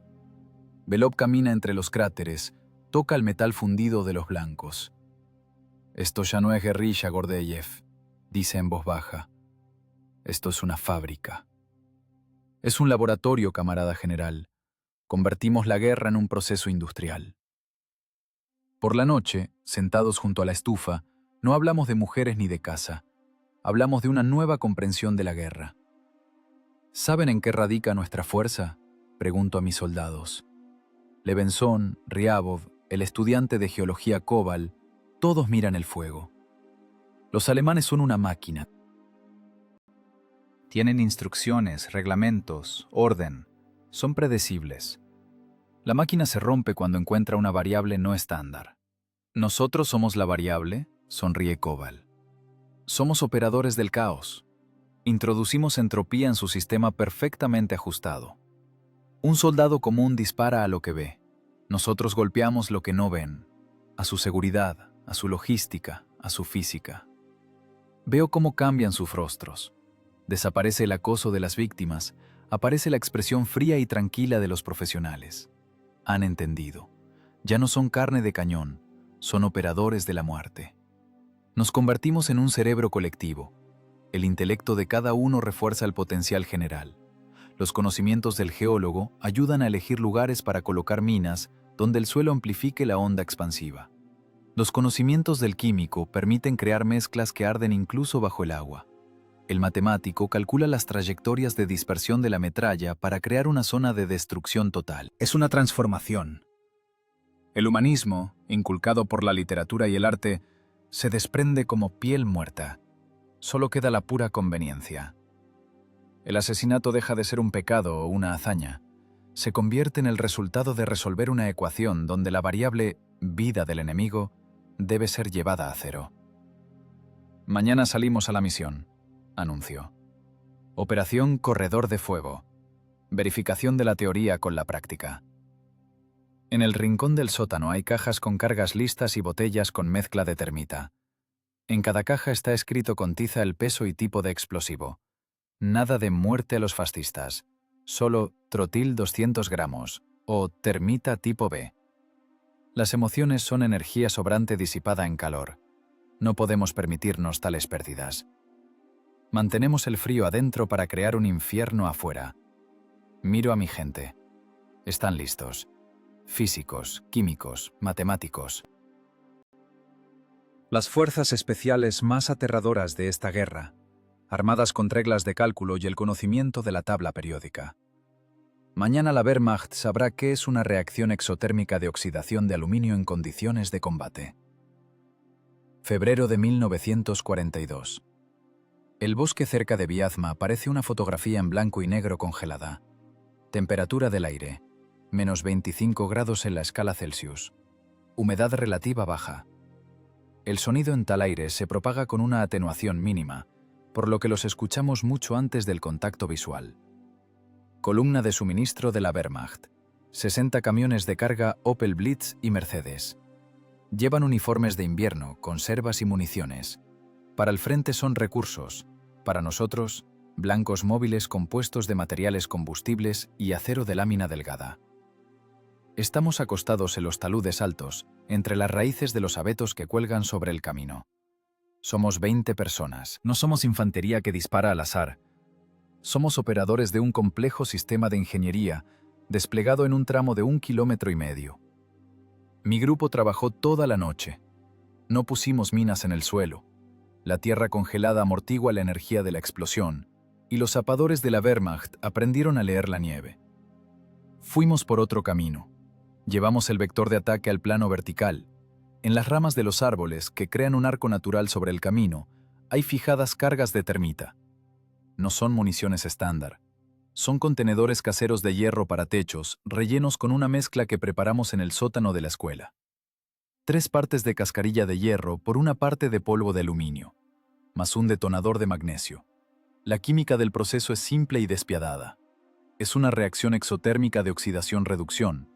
[SPEAKER 1] Belov camina entre los cráteres, toca el metal fundido de los blancos. «Esto ya no es guerrilla, Gordeyev», dice en voz baja. «Esto es una fábrica». «Es un laboratorio, camarada general. Convertimos la guerra en un proceso industrial». Por la noche, sentados junto a la estufa, no hablamos de mujeres ni de casa. Hablamos de una nueva comprensión de la guerra. ¿Saben en qué radica nuestra fuerza?, pregunto a mis soldados. Levenzón, Ryabov, el estudiante de geología Koval, todos miran el fuego. Los alemanes son una máquina. Tienen instrucciones, reglamentos, orden. Son predecibles. La máquina se rompe cuando encuentra una variable no estándar. Nosotros somos la variable, sonríe Koval. Somos operadores del caos. Introducimos entropía en su sistema perfectamente ajustado. Un soldado común dispara a lo que ve. Nosotros golpeamos lo que no ven, a su seguridad, a su logística, a su física. Veo cómo cambian sus rostros. Desaparece el acoso de las víctimas, aparece la expresión fría y tranquila de los profesionales. Han entendido. Ya no son carne de cañón, son operadores de la muerte. Nos convertimos en un cerebro colectivo. El intelecto de cada uno refuerza el potencial general. Los conocimientos del geólogo ayudan a elegir lugares para colocar minas donde el suelo amplifique la onda expansiva. Los conocimientos del químico permiten crear mezclas que arden incluso bajo el agua. El matemático calcula las trayectorias de dispersión de la metralla para crear una zona de destrucción total. Es una transformación. El humanismo, inculcado por la literatura y el arte, se desprende como piel muerta.
[SPEAKER 2] Solo queda la pura conveniencia. El asesinato deja de ser un pecado o una hazaña. Se convierte en el resultado de resolver una ecuación donde la variable vida del enemigo debe ser llevada a cero. Mañana salimos a la misión, anunció. Operación Corredor de Fuego. Verificación de la teoría con la práctica. En el rincón del sótano hay cajas con cargas listas y botellas con mezcla de termita. En cada caja está escrito con tiza el peso y tipo de explosivo. Nada de muerte a los fascistas. Solo trotil 200 gramos o termita tipo B. Las emociones son energía sobrante disipada en calor. No podemos permitirnos tales pérdidas. Mantenemos el frío adentro para crear un infierno afuera. Miro a mi gente. Están listos. Físicos, químicos, matemáticos.
[SPEAKER 1] Las fuerzas especiales más aterradoras de esta guerra, armadas con reglas de cálculo y el conocimiento de la tabla periódica. Mañana la Wehrmacht sabrá qué es una reacción exotérmica de oxidación de aluminio en condiciones de combate. Febrero de 1942. El bosque cerca de Viazma parece una fotografía en blanco y negro congelada. Temperatura del aire, menos 25 grados en la escala Celsius. Humedad relativa baja. El sonido en tal aire se propaga con una atenuación mínima, por lo que los escuchamos mucho antes del contacto visual. Columna de suministro de la Wehrmacht. 60 camiones de carga Opel Blitz y Mercedes. Llevan uniformes de invierno, conservas y municiones. Para el frente son recursos. Para nosotros, blancos móviles compuestos de materiales combustibles y acero de lámina delgada. Estamos acostados en los taludes altos, entre las raíces de los abetos que cuelgan sobre el camino. Somos 20 personas. No somos infantería que dispara al azar. Somos operadores de un complejo sistema de ingeniería desplegado en un tramo de 1,5 kilómetros. Mi grupo trabajó toda la noche. No pusimos minas en el suelo. La tierra congelada amortigua la energía de la explosión, y los zapadores de la Wehrmacht aprendieron a leer la nieve. Fuimos por otro camino. Llevamos el vector de ataque al plano vertical. En las ramas de los árboles, que crean un arco natural sobre el camino, hay fijadas cargas de termita. No son municiones estándar. Son contenedores caseros de hierro para techos, rellenos con una mezcla que preparamos en el sótano de la escuela. 3 partes de cascarilla de hierro por una parte de polvo de aluminio, más un detonador de magnesio. La química del proceso es simple y despiadada. Es una reacción exotérmica de oxidación-reducción.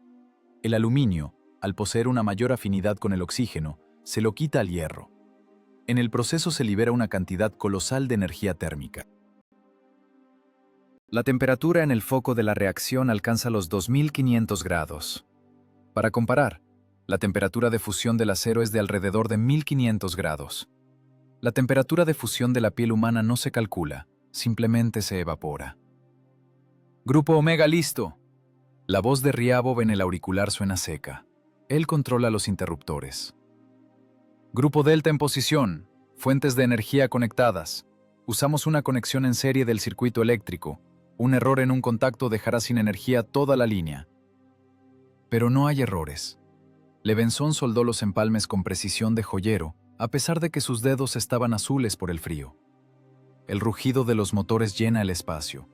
[SPEAKER 1] El aluminio, al poseer una mayor afinidad con el oxígeno, se lo quita al hierro. En el proceso se libera una cantidad colosal de energía térmica. La temperatura en el foco de la reacción alcanza los 2500 grados. Para comparar, la temperatura de fusión del acero es de alrededor de 1500 grados. La temperatura de fusión de la piel humana no se calcula, simplemente se evapora. Grupo Omega listo. La voz de Ryabov en el auricular suena seca. Él controla los interruptores. Grupo Delta en posición. Fuentes de energía conectadas. Usamos una conexión en serie del circuito eléctrico. Un error en un contacto dejará sin energía toda la línea. Pero no hay errores. Levenson soldó los empalmes con precisión de joyero, a pesar de que sus dedos estaban azules por el frío. El rugido de los motores llena el espacio.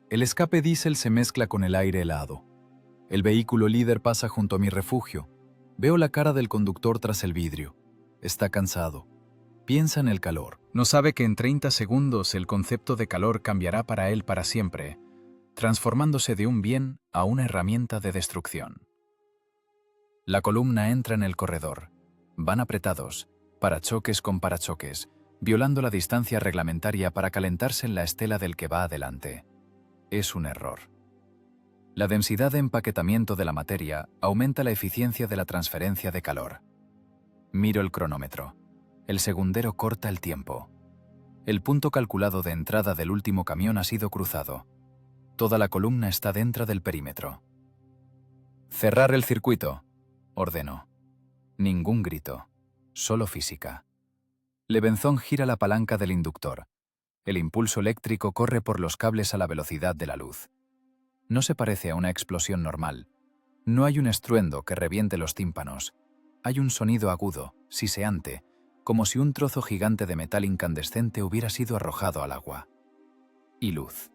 [SPEAKER 1] El escape diésel se mezcla con el aire helado. El vehículo líder pasa junto a mi refugio. Veo la cara del conductor tras el vidrio. Está cansado. Piensa en el calor. No sabe que en 30 segundos el concepto de calor cambiará para él para siempre, transformándose de un bien a una herramienta de destrucción. La columna entra en el corredor. Van apretados, parachoques con parachoques, violando la distancia reglamentaria para calentarse en la estela del que va adelante. Es un error. La densidad de empaquetamiento de la materia aumenta la eficiencia de la transferencia de calor. Miro el cronómetro. El segundero corta el tiempo. El punto calculado de entrada del último camión ha sido cruzado. Toda la columna está dentro del perímetro. Cerrar el circuito, ordenó. Ningún grito, solo física. Levenson gira la palanca del inductor. El impulso eléctrico corre por los cables a la velocidad de la luz. No se parece a una explosión normal. No hay un estruendo que reviente los tímpanos. Hay un sonido agudo, siseante,
[SPEAKER 2] como si un trozo gigante de metal incandescente hubiera sido arrojado al agua. Y luz.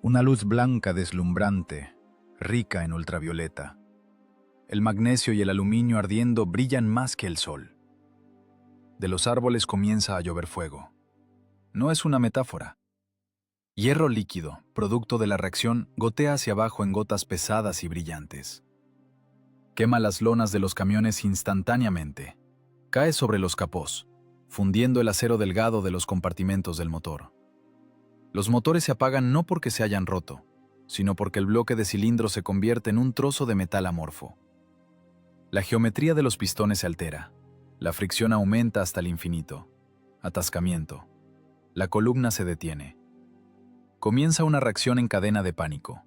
[SPEAKER 1] Una luz blanca deslumbrante, rica en ultravioleta. El magnesio y el aluminio ardiendo brillan más que el sol. De los árboles comienza a llover fuego. No es una metáfora. Hierro líquido, producto de la reacción, gotea hacia abajo en gotas pesadas y brillantes. Quema las lonas de los camiones instantáneamente. Cae sobre los capós, fundiendo el acero delgado de los compartimentos del motor. Los motores se apagan no porque se hayan roto, sino porque el bloque de cilindros se convierte en un trozo de metal amorfo. La geometría de los pistones se altera. La fricción aumenta hasta el infinito. Atascamiento. La columna se detiene. Comienza una reacción en cadena de pánico.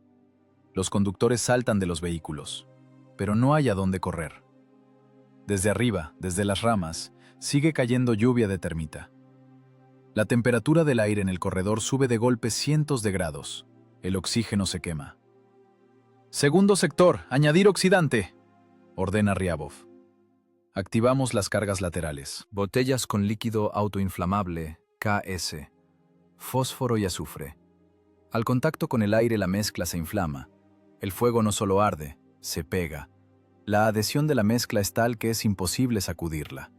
[SPEAKER 1] Los conductores saltan de los vehículos, pero no hay a dónde correr. Desde arriba, desde las ramas, sigue cayendo lluvia de termita. La temperatura del aire en el corredor sube de golpe cientos de grados. El oxígeno se quema. «Segundo sector, añadir oxidante», ordena Ryabov. Activamos las cargas laterales. Botellas con líquido autoinflamable, KS, fósforo y azufre. Al contacto con el aire la mezcla se inflama. El fuego no solo arde, se pega. La adhesión de la mezcla es tal que es imposible sacudirla.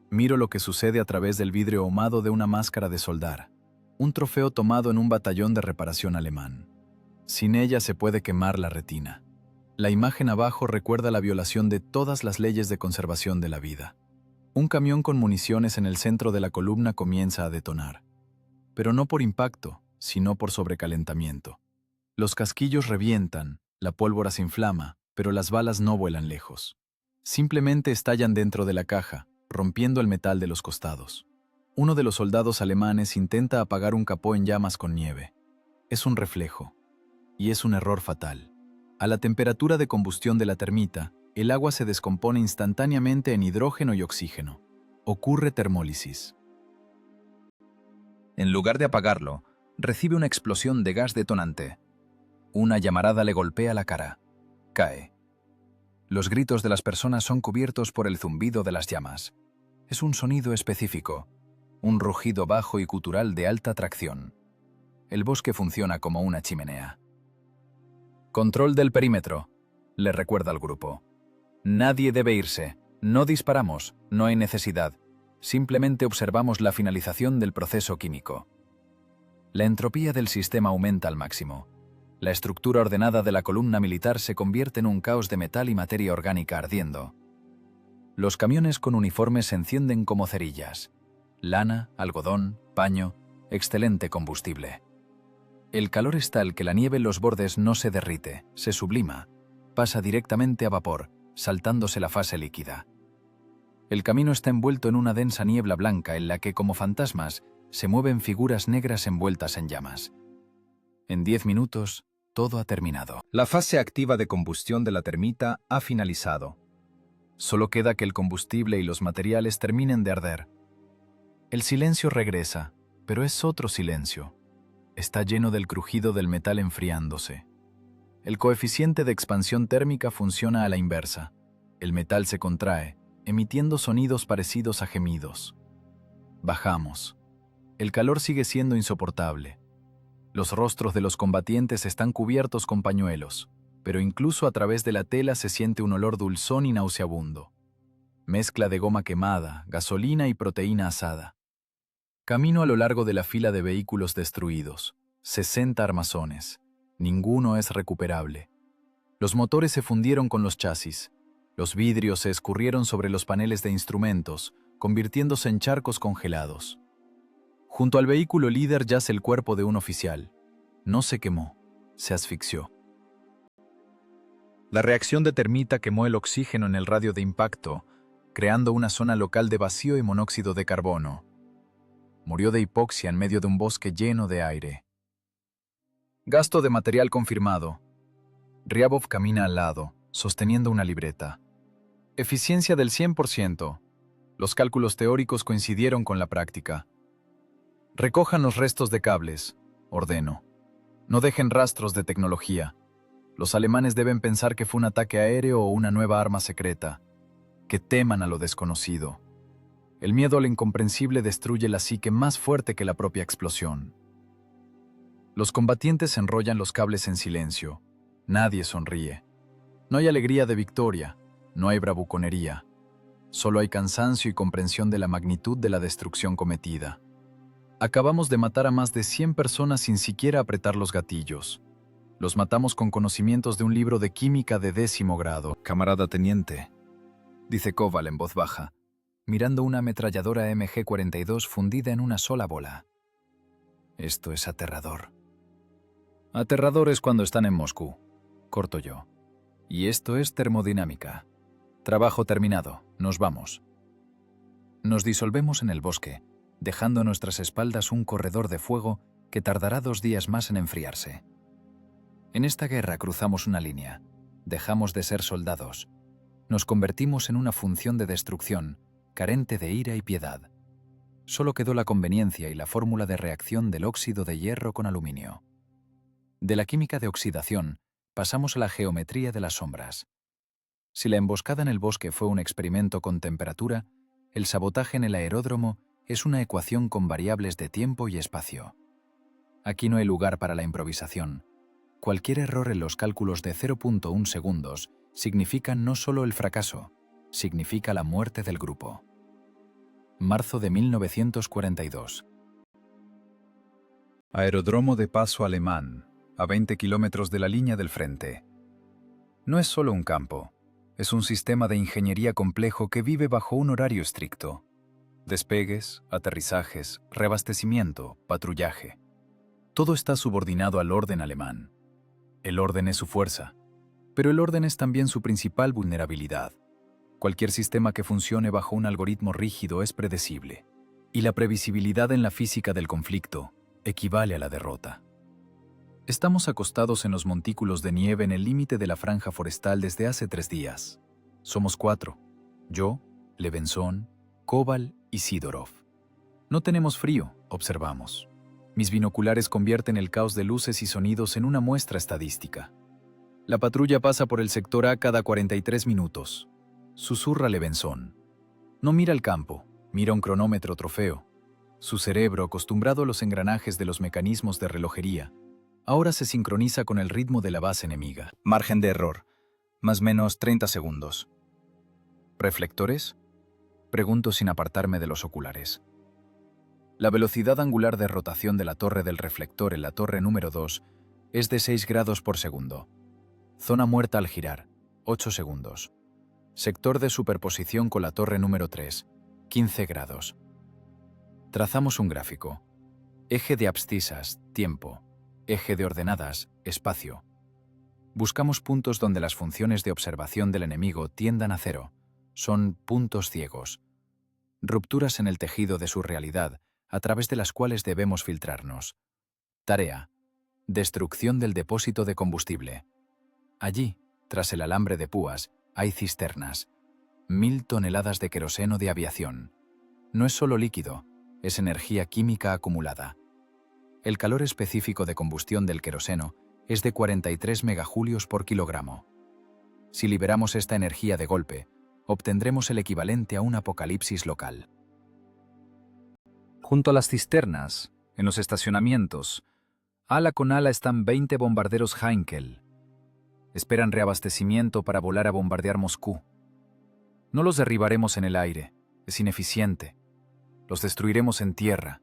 [SPEAKER 1] Miro lo que sucede a través del vidrio ahumado de una máscara de soldar, un trofeo tomado en un batallón de reparación alemán. Sin ella se puede quemar la retina. La imagen abajo recuerda la violación de todas las leyes de conservación de la vida. Un camión con municiones en el centro de la columna comienza a detonar. Pero no por impacto, sino por sobrecalentamiento. Los casquillos revientan, la pólvora se inflama, pero las balas no vuelan lejos. Simplemente estallan dentro de la caja, rompiendo el metal de los costados. Uno de los soldados alemanes intenta apagar un capó en llamas con nieve. Es un reflejo. Y es un error fatal. A la temperatura de combustión de la termita, el agua se descompone instantáneamente en hidrógeno y oxígeno. Ocurre termólisis.
[SPEAKER 2] En lugar de apagarlo, recibe una explosión de gas detonante. Una llamarada le golpea la cara. Cae. Los gritos de las personas son cubiertos por el zumbido de las llamas. Es un sonido específico, un rugido bajo y gutural de alta tracción. El bosque funciona como una chimenea. Control del perímetro, le recuerda al grupo. Nadie debe irse, no disparamos, no hay necesidad. Simplemente observamos la finalización del proceso químico. La entropía del sistema aumenta al máximo. La estructura ordenada de la columna militar se convierte en un caos de metal y materia orgánica ardiendo. Los camiones con uniformes se encienden como cerillas. Lana, algodón, paño, excelente combustible. El calor es tal que la nieve en los bordes no se derrite, se sublima, pasa directamente a vapor, saltándose la fase líquida. El camino está envuelto en una densa niebla blanca en la que, como fantasmas, se mueven figuras negras envueltas en llamas. En 10 minutos, todo ha terminado.
[SPEAKER 1] La fase activa de combustión de la termita ha finalizado. Solo queda que el combustible y los materiales terminen de arder. El silencio regresa, pero es otro silencio. Está lleno del crujido del metal enfriándose. El coeficiente de expansión térmica funciona a la inversa. El metal se contrae, emitiendo sonidos parecidos a gemidos. Bajamos. El calor sigue siendo insoportable. Los rostros de los combatientes están cubiertos con pañuelos, pero incluso a través de la tela se siente un olor dulzón y nauseabundo. Mezcla de goma quemada, gasolina y proteína asada. Camino a lo largo de la fila de vehículos destruidos. 60 armazones. Ninguno es recuperable. Los motores se fundieron con los chasis. Los vidrios se escurrieron sobre los paneles de instrumentos, convirtiéndose en charcos congelados. Junto al vehículo líder yace el cuerpo de un oficial. No se quemó, se asfixió. La reacción de termita quemó el oxígeno en el radio de impacto, creando una zona local de vacío y monóxido de carbono. Murió de hipoxia en medio de un bosque lleno de aire. Gasto de material confirmado. Ryabov camina al lado, sosteniendo una libreta. Eficiencia del 100%. Los cálculos teóricos coincidieron con la práctica. Recojan los restos de cables, ordeno. No dejen rastros de tecnología. Los alemanes deben pensar que fue un ataque aéreo o una nueva arma secreta. que teman a lo desconocido. El miedo a lo incomprensible destruye la psique más fuerte que la propia explosión. Los combatientes enrollan los cables en silencio. Nadie sonríe. No hay alegría de victoria, no hay bravuconería. Solo hay cansancio y comprensión de la magnitud de la destrucción cometida. Acabamos de matar a más de 100 personas sin siquiera apretar los gatillos. Los matamos con conocimientos de un libro de química de 10º grado.
[SPEAKER 2] Camarada teniente, dice Koval en voz baja, mirando una ametralladora MG-42 fundida en una sola bola. Esto es aterrador. Aterrador es cuando están en Moscú, corto yo. Y esto es termodinámica. Trabajo terminado, nos vamos. Nos disolvemos en el bosque, dejando a nuestras espaldas un corredor de fuego que tardará 2 días más en enfriarse. En esta guerra cruzamos una línea, dejamos de ser soldados. Nos convertimos en una función de destrucción, carente de ira y piedad. Solo quedó la conveniencia y la fórmula de reacción del óxido de hierro con aluminio. De la química de oxidación, pasamos a la geometría de las sombras. Si la emboscada en el bosque fue un experimento con temperatura, el sabotaje en el aeródromo es una ecuación con variables de tiempo y espacio. Aquí no hay lugar para la improvisación. Cualquier error en los cálculos de 0.1 segundos significa no solo el fracaso, significa la muerte del grupo. Marzo de 1942.
[SPEAKER 1] Aeródromo de paso alemán, a 20 kilómetros de la línea del frente. No es solo un campo, es un sistema de ingeniería complejo que vive bajo un horario estricto. Despegues, aterrizajes, reabastecimiento, patrullaje. Todo está subordinado al orden alemán. El orden es su fuerza, pero el orden es también su principal vulnerabilidad. Cualquier sistema que funcione bajo un algoritmo rígido es predecible, y la previsibilidad en la física del conflicto equivale a la derrota. Estamos acostados en los montículos de nieve en el límite de la franja forestal desde hace 3 días. Somos 4, yo, Levenson, Koval y Sidorov. No tenemos frío, observamos. Mis binoculares convierten el caos de luces y sonidos en una muestra estadística. La patrulla pasa por el sector A cada 43 minutos. Susurra Levenson. No mira el campo, mira un cronómetro trofeo. Su cerebro, acostumbrado a los engranajes de los mecanismos de relojería, ahora se sincroniza con el ritmo de la base enemiga.
[SPEAKER 2] Margen de error, más o menos 30 segundos.
[SPEAKER 1] ¿Reflectores? Pregunto sin apartarme de los oculares. La velocidad angular de rotación de la torre del reflector en la torre número 2 es de 6 grados por segundo. Zona muerta al girar, 8 segundos. Sector de superposición con la torre número 3, 15 grados. Trazamos un gráfico. Eje de abscisas, tiempo. Eje de ordenadas, espacio. Buscamos puntos donde las funciones de observación del enemigo tiendan a 0. Son puntos ciegos. Rupturas en el tejido de su realidad, a través de las cuales debemos filtrarnos. Tarea: destrucción del depósito de combustible. Allí, tras el alambre de púas, hay cisternas. 1000 toneladas de queroseno de aviación. No es solo líquido, es energía química acumulada. El calor específico de combustión del queroseno es de 43 megajulios por kilogramo. Si liberamos esta energía de golpe, obtendremos el equivalente a un apocalipsis local.
[SPEAKER 2] Junto a las cisternas, en los estacionamientos, ala con ala están 20 bombarderos Heinkel. Esperan reabastecimiento para volar a bombardear Moscú. No los derribaremos en el aire, es ineficiente. Los destruiremos en tierra,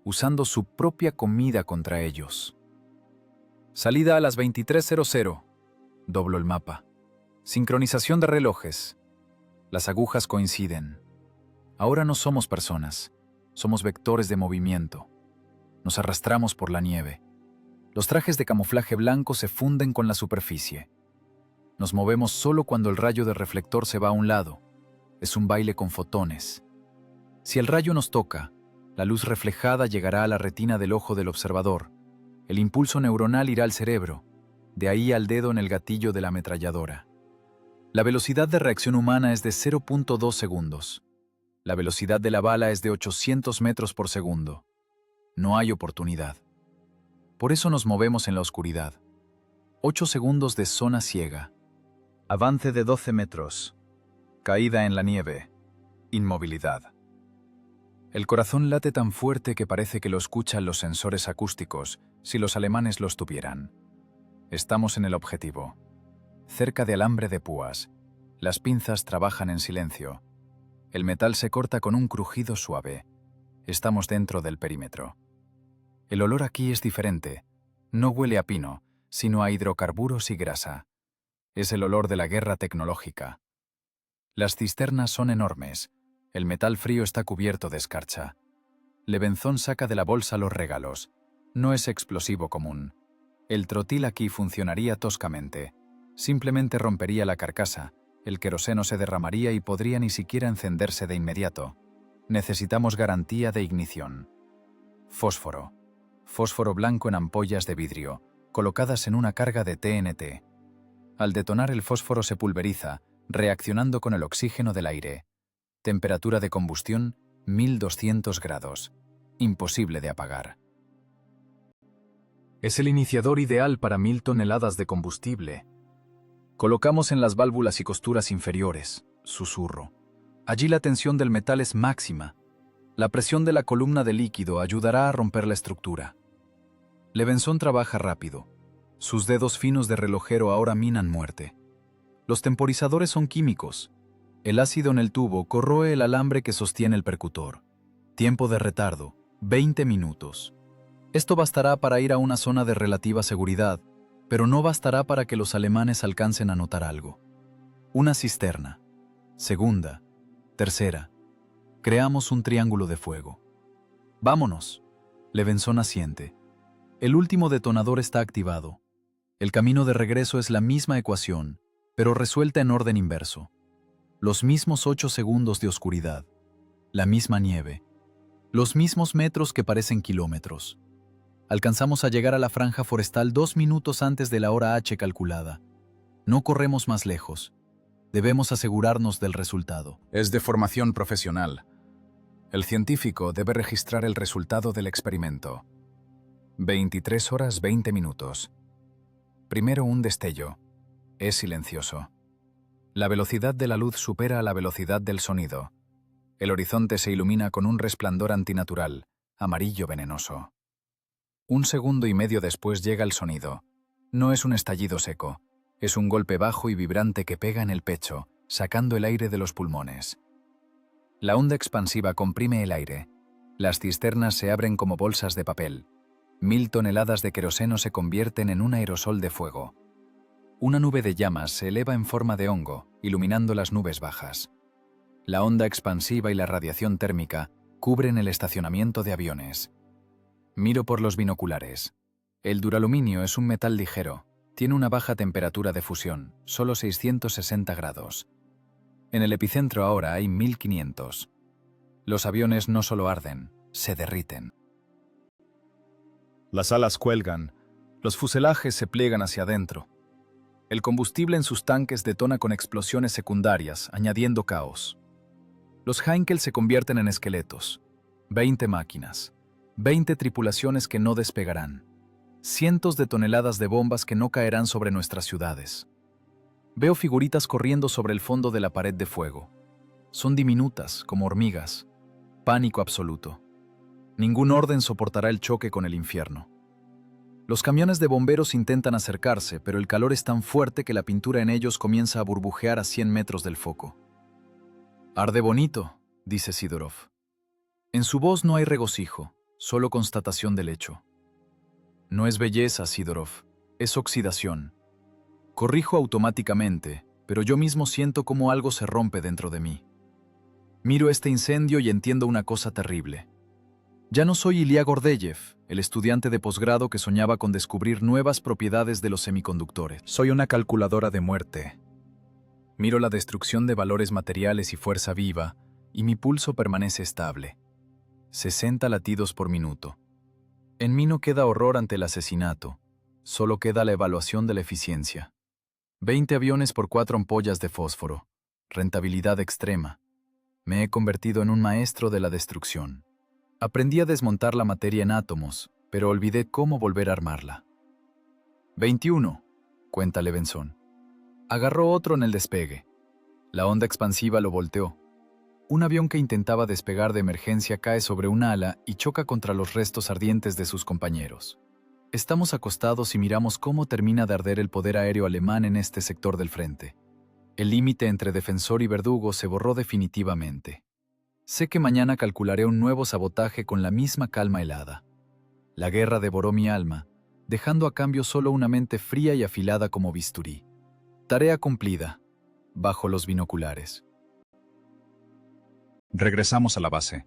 [SPEAKER 2] usando su propia comida contra ellos. Salida a las 23:00. Doblo el mapa. Sincronización de relojes. Las agujas coinciden. Ahora no somos personas, somos vectores de movimiento. Nos arrastramos por la nieve. Los trajes de camuflaje blanco se funden con la superficie. Nos movemos solo cuando el rayo del reflector se va a un lado. Es un baile con fotones. Si el rayo nos toca, la luz reflejada llegará a la retina del ojo del observador. El impulso neuronal irá al cerebro, de ahí al dedo en el gatillo de la ametralladora. La velocidad de reacción humana es de 0.2 segundos. La velocidad de la bala es de 800 metros por segundo. No hay oportunidad. Por eso nos movemos en la oscuridad. 8 segundos de zona ciega. Avance de 12 metros.
[SPEAKER 1] Caída en la nieve. Inmovilidad. El corazón late tan fuerte que parece que lo escuchan los sensores acústicos si los alemanes los tuvieran. Estamos en el objetivo. Cerca de alambre de púas. Las pinzas trabajan en silencio. El metal se corta con un crujido suave. Estamos dentro del perímetro. El olor aquí es diferente. No huele a pino, sino a hidrocarburos y grasa. Es el olor de la guerra tecnológica. Las cisternas son enormes. El metal frío está cubierto de escarcha. Levenzón saca de la bolsa los regalos. No es explosivo común. El trotil aquí funcionaría toscamente. Simplemente rompería la carcasa, el queroseno se derramaría y podría ni siquiera encenderse de inmediato. Necesitamos garantía de ignición. Fósforo. Fósforo blanco en ampollas de vidrio, colocadas en una carga de TNT. Al detonar el fósforo se pulveriza, reaccionando con el oxígeno del aire. Temperatura de combustión, 1200 grados. Imposible de apagar.
[SPEAKER 3] Es el iniciador ideal para 1000 toneladas de combustible.
[SPEAKER 1] Colocamos en las válvulas y costuras inferiores, susurro. Allí la tensión del metal es máxima. La presión de la columna de líquido ayudará a romper la estructura. Levenzón trabaja rápido. Sus dedos finos de relojero ahora minan muerte. Los temporizadores son químicos. El ácido en el tubo corroe el alambre que sostiene el percutor. Tiempo de retardo, 20 minutos. Esto bastará para ir a una zona de relativa seguridad, pero no bastará para que los alemanes alcancen a notar algo. Una cisterna. Segunda. Tercera. Creamos un triángulo de fuego. ¡Vámonos! Levenzón asiente. El último detonador está activado. El camino de regreso es la misma ecuación, pero resuelta en orden inverso. Los mismos 8 segundos de oscuridad. La misma nieve. Los mismos metros que parecen kilómetros. Alcanzamos a llegar a la franja forestal 2 minutos antes de la hora H calculada. No corremos más lejos. Debemos asegurarnos del resultado.
[SPEAKER 2] Es de formación profesional. El científico debe registrar el resultado del experimento. 23 horas 20 minutos. Primero un destello. Es silencioso. La velocidad de la luz supera a la velocidad del sonido. El horizonte se ilumina con un resplandor antinatural, amarillo venenoso. 1 segundo y medio después llega el sonido. No es un estallido seco, es un golpe bajo y vibrante que pega en el pecho, sacando el aire de los pulmones. La onda expansiva comprime el aire. Las cisternas se abren como bolsas de papel. 1000 toneladas de queroseno se convierten en un aerosol de fuego. Una nube de llamas se eleva en forma de hongo, iluminando las nubes bajas. La onda expansiva y la radiación térmica cubren el estacionamiento de aviones. Miro por los binoculares. El duraluminio es un metal ligero. Tiene una baja temperatura de fusión, solo 660 grados. En el epicentro ahora hay 1500. Los aviones no solo arden, se derriten.
[SPEAKER 1] Las alas cuelgan, los fuselajes se pliegan hacia adentro. El combustible en sus tanques detona con explosiones secundarias, añadiendo caos. Los Heinkel se convierten en esqueletos. 20 máquinas. 20 tripulaciones que no despegarán. Cientos de toneladas de bombas que no caerán sobre nuestras ciudades. Veo figuritas corriendo sobre el fondo de la pared de fuego. Son diminutas, como hormigas. Pánico absoluto. Ningún orden soportará el choque con el infierno. Los camiones de bomberos intentan acercarse, pero el calor es tan fuerte que la pintura en ellos comienza a burbujear a 100 metros del foco. «Arde bonito», dice Sidorov. En su voz no hay regocijo, solo constatación del hecho. No es belleza, Sidorov, es oxidación. Corrijo automáticamente, pero yo mismo siento cómo algo se rompe dentro de mí. Miro este incendio y entiendo una cosa terrible. Ya no soy Ilya Gordeyev, el estudiante de posgrado que soñaba con descubrir nuevas propiedades de los semiconductores. Soy una calculadora de muerte. Miro la destrucción de valores materiales y fuerza viva, y mi pulso permanece estable. 60 latidos por minuto. En mí no queda horror ante el asesinato, solo queda la evaluación de la eficiencia. 20 aviones por 4 ampollas de fósforo. Rentabilidad extrema. Me he convertido en un maestro de la destrucción. Aprendí a desmontar la materia en átomos, pero olvidé cómo volver a armarla. 21, cuenta Levenzón. Agarró otro en el despegue. La onda expansiva lo volteó. Un avión que intentaba despegar de emergencia cae sobre un ala y choca contra los restos ardientes de sus compañeros. Estamos acostados y miramos cómo termina de arder el poder aéreo alemán en este sector del frente. El límite entre defensor y verdugo se borró definitivamente. Sé que mañana calcularé un nuevo sabotaje con la misma calma helada. La guerra devoró mi alma, dejando a cambio solo una mente fría y afilada como bisturí. Tarea cumplida, bajo los binoculares. Regresamos a la base.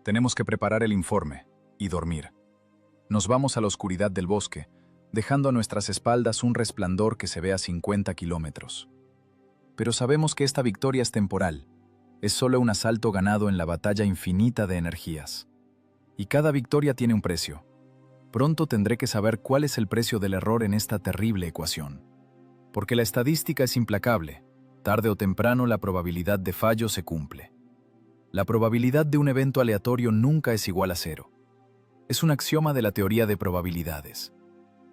[SPEAKER 1] Tenemos que preparar el informe y dormir. Nos vamos a la oscuridad del bosque, dejando a nuestras espaldas un resplandor que se ve a 50 kilómetros. Pero sabemos que esta victoria es temporal. Es solo un asalto ganado en la batalla infinita de energías. Y cada victoria tiene un precio. Pronto tendré que saber cuál es el precio del error en esta terrible ecuación. Porque la estadística es implacable. Tarde o temprano la probabilidad de fallo se cumple. La probabilidad de un evento aleatorio nunca es igual a cero. Es un axioma de la teoría de probabilidades.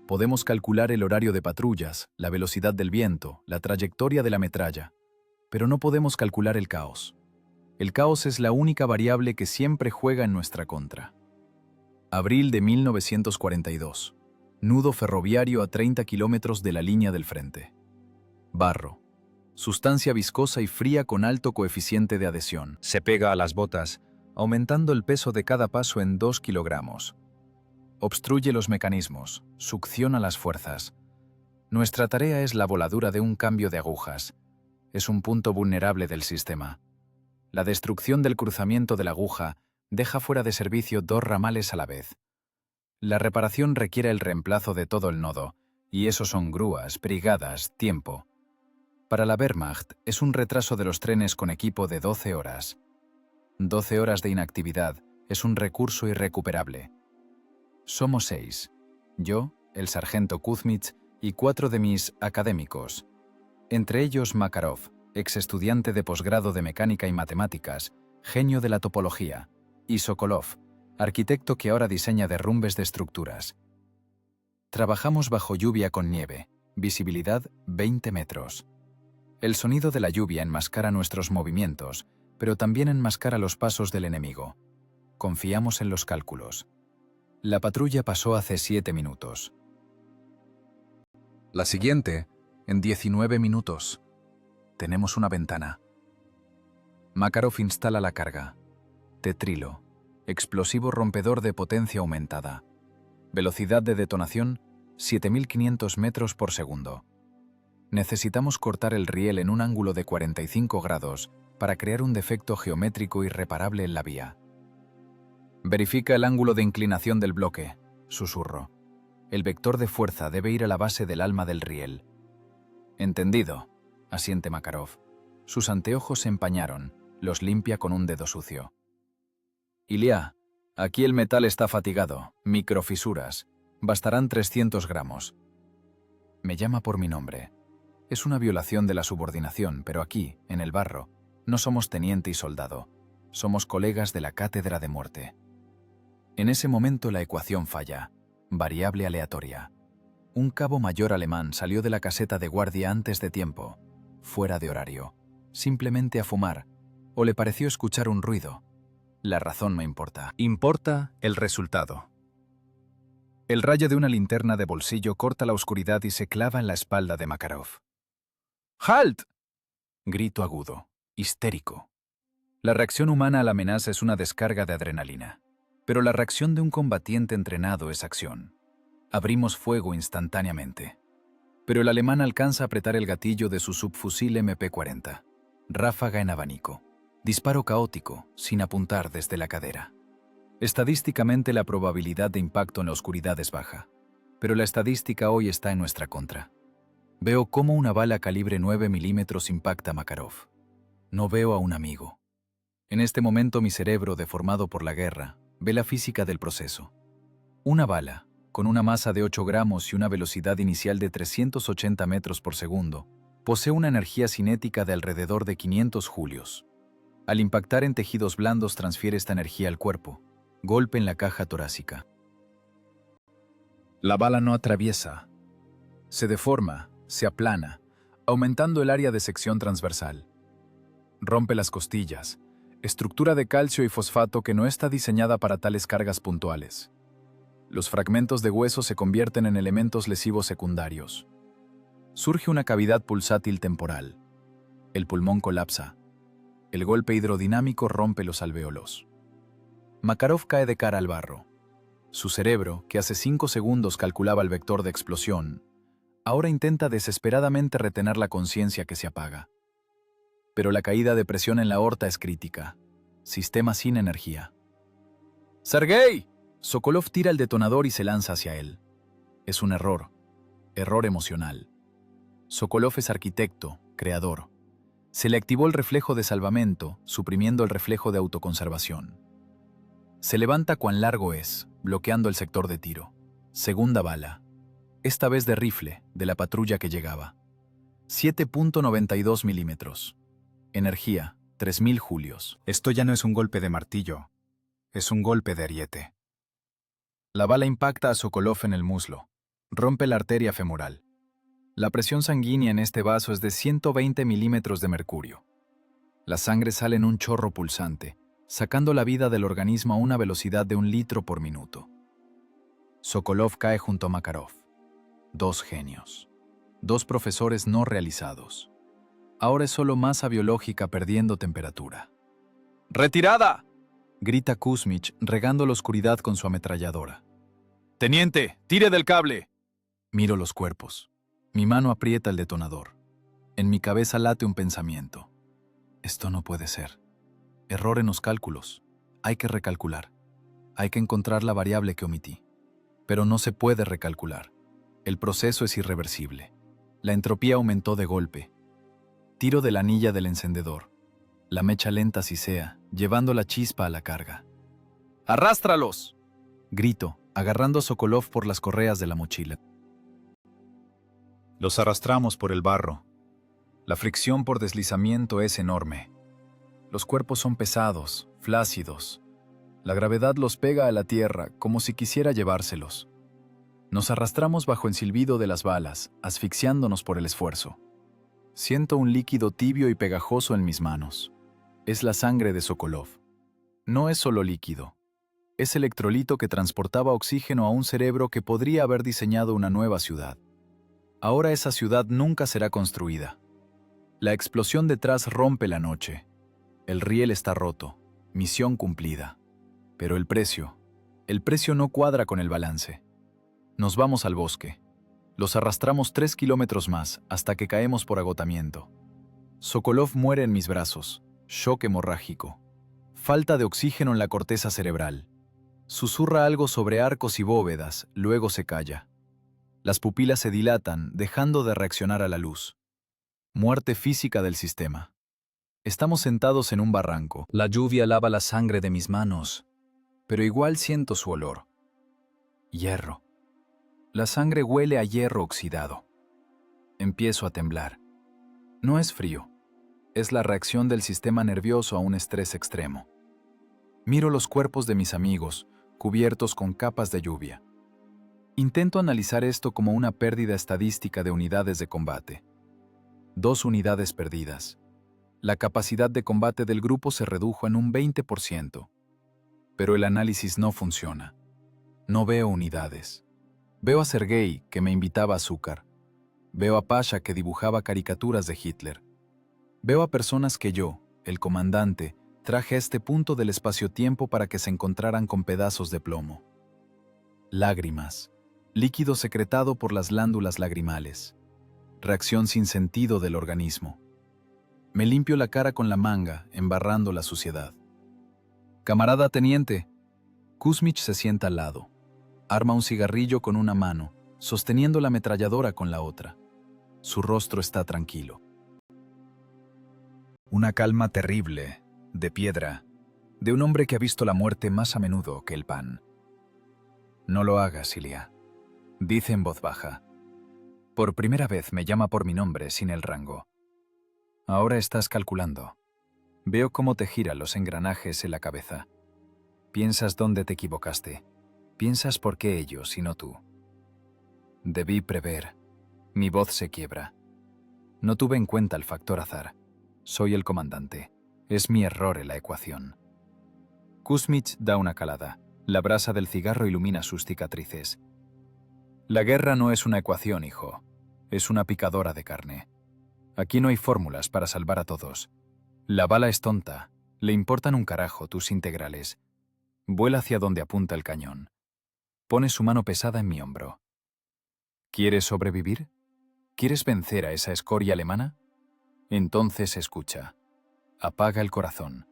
[SPEAKER 1] Podemos calcular el horario de patrullas, la velocidad del viento, la trayectoria de la metralla, pero no podemos calcular el caos. El caos es la única variable que siempre juega en nuestra contra. Abril de 1942. Nudo ferroviario a 30 kilómetros de la línea del frente. Barro. Sustancia viscosa y fría con alto coeficiente de adhesión. Se pega a las botas, aumentando el peso de cada paso en 2 kilogramos. Obstruye los mecanismos, succiona las fuerzas. Nuestra tarea es la voladura de un cambio de agujas. Es un punto vulnerable del sistema. La destrucción del cruzamiento de la aguja deja fuera de servicio 2 ramales a la vez. La reparación requiere el reemplazo de todo el nodo, y eso son grúas, brigadas, tiempo. Para la Wehrmacht es un retraso de los trenes con equipo de 12 horas. 12 horas de inactividad es un recurso irrecuperable. Somos 6. Yo, el sargento Kuzmich y 4 de mis académicos. Entre ellos Makarov, ex estudiante de posgrado de mecánica y matemáticas, genio de la topología, y Sokolov, arquitecto que ahora diseña derrumbes de estructuras. Trabajamos bajo lluvia con nieve, visibilidad 20 metros. El sonido de la lluvia enmascara nuestros movimientos, pero también enmascara los pasos del enemigo. Confiamos en los cálculos. La patrulla pasó hace 7 minutos. La siguiente, en 19 minutos. Tenemos una ventana. Makarov instala la carga. Tetrilo. Explosivo rompedor de potencia aumentada. Velocidad de detonación, 7.500 metros por segundo. Necesitamos cortar el riel en un ángulo de 45 grados para crear un defecto geométrico irreparable en la vía. Verifica el ángulo de inclinación del bloque, susurro. El vector de fuerza debe ir a la base del alma del riel. Entendido, asiente Makarov. Sus anteojos se empañaron, los limpia con un dedo sucio. Ilya, aquí el metal está fatigado, microfisuras. Bastarán 300 gramos. Me llama por mi nombre. Es una violación de la subordinación, pero aquí, en el barro, no somos teniente y soldado. Somos colegas de la cátedra de muerte. En ese momento la ecuación falla. Variable aleatoria. Un cabo mayor alemán salió de la caseta de guardia antes de tiempo, fuera de horario, simplemente a fumar, o le pareció escuchar un ruido. La razón no importa. Importa el resultado. El rayo de una linterna de bolsillo corta la oscuridad y se clava en la espalda de Makarov. ¡Halt! Grito agudo, histérico. La reacción humana a la amenaza es una descarga de adrenalina, pero la reacción de un combatiente entrenado es acción. Abrimos fuego instantáneamente. Pero el alemán alcanza a apretar el gatillo de su subfusil MP-40. Ráfaga en abanico. Disparo caótico, sin apuntar desde la cadera. Estadísticamente la probabilidad de impacto en la oscuridad es baja, pero la estadística hoy está en nuestra contra. Veo cómo una bala calibre 9 milímetros impacta a Makarov. No veo a un amigo. En este momento mi cerebro, deformado por la guerra, ve la física del proceso. Una bala, con una masa de 8 gramos y una velocidad inicial de 380 metros por segundo, posee una energía cinética de alrededor de 500 julios. Al impactar en tejidos blandos transfiere esta energía al cuerpo. Golpe en la caja torácica. La bala no atraviesa. Se deforma, se aplana, aumentando el área de sección transversal. Rompe las costillas, estructura de calcio y fosfato que no está diseñada para tales cargas puntuales. Los fragmentos de hueso se convierten en elementos lesivos secundarios. Surge una cavidad pulsátil temporal. El pulmón colapsa. El golpe hidrodinámico rompe los alvéolos. Makarov cae de cara al barro. Su cerebro, que hace 5 segundos calculaba el vector de explosión, ahora intenta desesperadamente retener la conciencia que se apaga. Pero la caída de presión en la aorta es crítica. Sistema sin energía. ¡Sergei! Sokolov tira el detonador y se lanza hacia él. Es un error. Error emocional. Sokolov es arquitecto, creador. Se le activó el reflejo de salvamento, suprimiendo el reflejo de autoconservación. Se levanta cuán largo es, bloqueando el sector de tiro. Segunda bala. Esta vez de rifle, de la patrulla que llegaba. 7.92 milímetros. Energía, 3000 julios.
[SPEAKER 4] Esto ya no es un golpe de martillo. Es un golpe de ariete.
[SPEAKER 1] La bala impacta a Sokolov en el muslo. Rompe la arteria femoral. La presión sanguínea en este vaso es de 120 milímetros de mercurio. La sangre sale en un chorro pulsante, sacando la vida del organismo a una velocidad de 1 litro por minuto. Sokolov cae junto a Makarov. 2 genios. 2 profesores no realizados. Ahora es solo masa biológica perdiendo temperatura. ¡Retirada!, grita Kuzmich, regando la oscuridad con su ametralladora. ¡Teniente, tire del cable! Miro los cuerpos. Mi mano aprieta el detonador. En mi cabeza late un pensamiento. Esto no puede ser. Error en los cálculos. Hay que recalcular. Hay que encontrar la variable que omití. Pero no se puede recalcular. El proceso es irreversible. La entropía aumentó de golpe. Tiro de la anilla del encendedor. La mecha lenta sisea, llevando la chispa a la carga. ¡Arrástralos!, grito, agarrando a Sokolov por las correas de la mochila.
[SPEAKER 4] Los arrastramos por el barro.
[SPEAKER 1] La fricción por deslizamiento es enorme. Los cuerpos son pesados, flácidos. La gravedad los pega a la tierra como si quisiera llevárselos. Nos arrastramos bajo el silbido de las balas, asfixiándonos por el esfuerzo. Siento un líquido tibio y pegajoso en mis manos. Es la sangre de Sokolov. No es solo líquido. Es electrolito que transportaba oxígeno a un cerebro que podría haber diseñado una nueva ciudad. Ahora esa ciudad nunca será construida. La explosión detrás rompe la noche. El riel está roto. Misión cumplida. Pero el precio no cuadra con el balance. Nos vamos al bosque. Los arrastramos 3 kilómetros más hasta que caemos por agotamiento. Sokolov muere en mis brazos. Shock hemorrágico. Falta de oxígeno en la corteza cerebral. Susurra algo sobre arcos y bóvedas, luego se calla. Las pupilas se dilatan, dejando de reaccionar a la luz. Muerte física del sistema. Estamos sentados en un barranco. La lluvia lava la sangre de mis manos, pero igual siento su olor. Hierro. La sangre huele a hierro oxidado. Empiezo a temblar. No es frío. Es la reacción del sistema nervioso a un estrés extremo. Miro los cuerpos de mis amigos, cubiertos con capas de lluvia. Intento analizar esto como una pérdida estadística de unidades de combate. 2 unidades perdidas. La capacidad de combate del grupo se redujo en un 20%. Pero el análisis no funciona. No veo unidades. Veo a Sergei, que me invitaba a azúcar. Veo a Pasha, que dibujaba caricaturas de Hitler. Veo a personas que yo, el comandante, traje a este punto del espacio-tiempo para que se encontraran con pedazos de plomo. Lágrimas. Líquido secretado por las glándulas lagrimales. Reacción sin sentido del organismo. Me limpio la cara con la manga, embarrando la suciedad. «Camarada teniente». Kuzmich se sienta al lado. Arma un cigarrillo con una mano, sosteniendo la ametralladora con la otra. Su rostro está tranquilo.
[SPEAKER 4] Una calma terrible, de piedra, de un hombre que ha visto la muerte más a menudo que el pan. «No lo hagas, Ilya», dice en voz baja. Por primera vez me llama por mi nombre sin el rango. Ahora estás calculando. Veo cómo te giran los engranajes en la cabeza. Piensas dónde te equivocaste. Piensas por qué ellos y no tú. Debí prever. Mi voz se quiebra. No tuve en cuenta el factor azar.
[SPEAKER 2] Soy el comandante. Es mi error en la ecuación. Kuzmich da una calada. La brasa del cigarro ilumina sus cicatrices. La guerra no es una ecuación, hijo. Es una picadora de carne. Aquí no hay fórmulas para salvar a todos. La bala es tonta. Le importan un carajo tus integrales. Vuela hacia donde apunta el cañón. Pone su mano pesada en mi hombro. ¿Quieres sobrevivir? ¿Quieres vencer a esa escoria alemana? Entonces escucha. Apaga el corazón.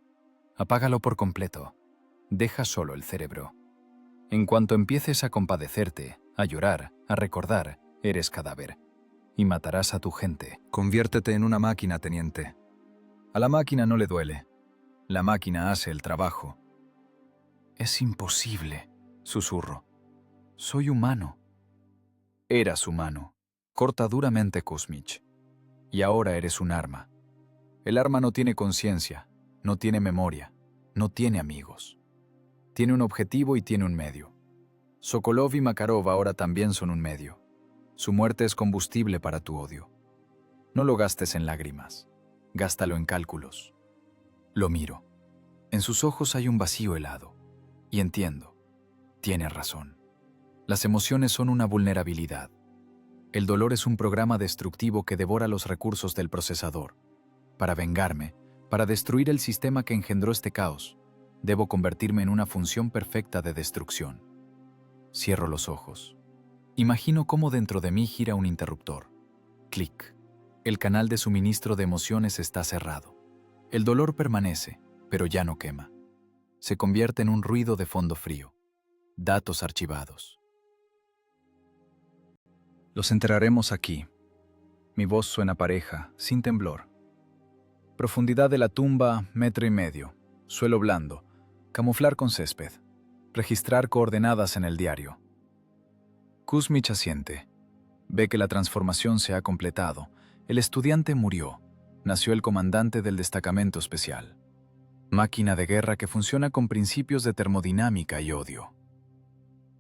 [SPEAKER 2] Apágalo por completo. Deja solo el cerebro. En cuanto empieces a compadecerte, a llorar, a recordar, eres cadáver. Y matarás a tu gente.
[SPEAKER 4] Conviértete en una máquina, teniente. A la máquina no le duele. La máquina hace el trabajo.
[SPEAKER 2] Es imposible, susurro. Soy humano. Eras humano. Corta duramente Kuzmich. Y ahora eres un arma. El arma no tiene conciencia, no tiene memoria, no tiene amigos. Tiene un objetivo y tiene un medio. Sokolov y Makarov ahora también son un medio. Su muerte es combustible para tu odio. No lo gastes en lágrimas. Gástalo en cálculos. Lo miro. En sus ojos hay un vacío helado. Y entiendo. Tiene razón. Las emociones son una vulnerabilidad. El dolor es un programa destructivo que devora los recursos del procesador. Para vengarme, para destruir el sistema que engendró este caos, debo convertirme en una función perfecta de destrucción. Cierro los ojos. Imagino cómo dentro de mí gira un interruptor. Clic. El canal de suministro de emociones está cerrado. El dolor permanece, pero ya no quema. Se convierte en un ruido de fondo frío. Datos archivados.
[SPEAKER 1] Los enterraremos aquí. Mi voz suena pareja, sin temblor. Profundidad de la tumba, 1,5 metros. Suelo blando. Camuflar con césped. Registrar coordenadas en el diario. Kuzmich asiente. Ve que la transformación se ha completado. El estudiante murió. Nació el comandante del destacamento especial. Máquina de guerra que funciona con principios de termodinámica y odio.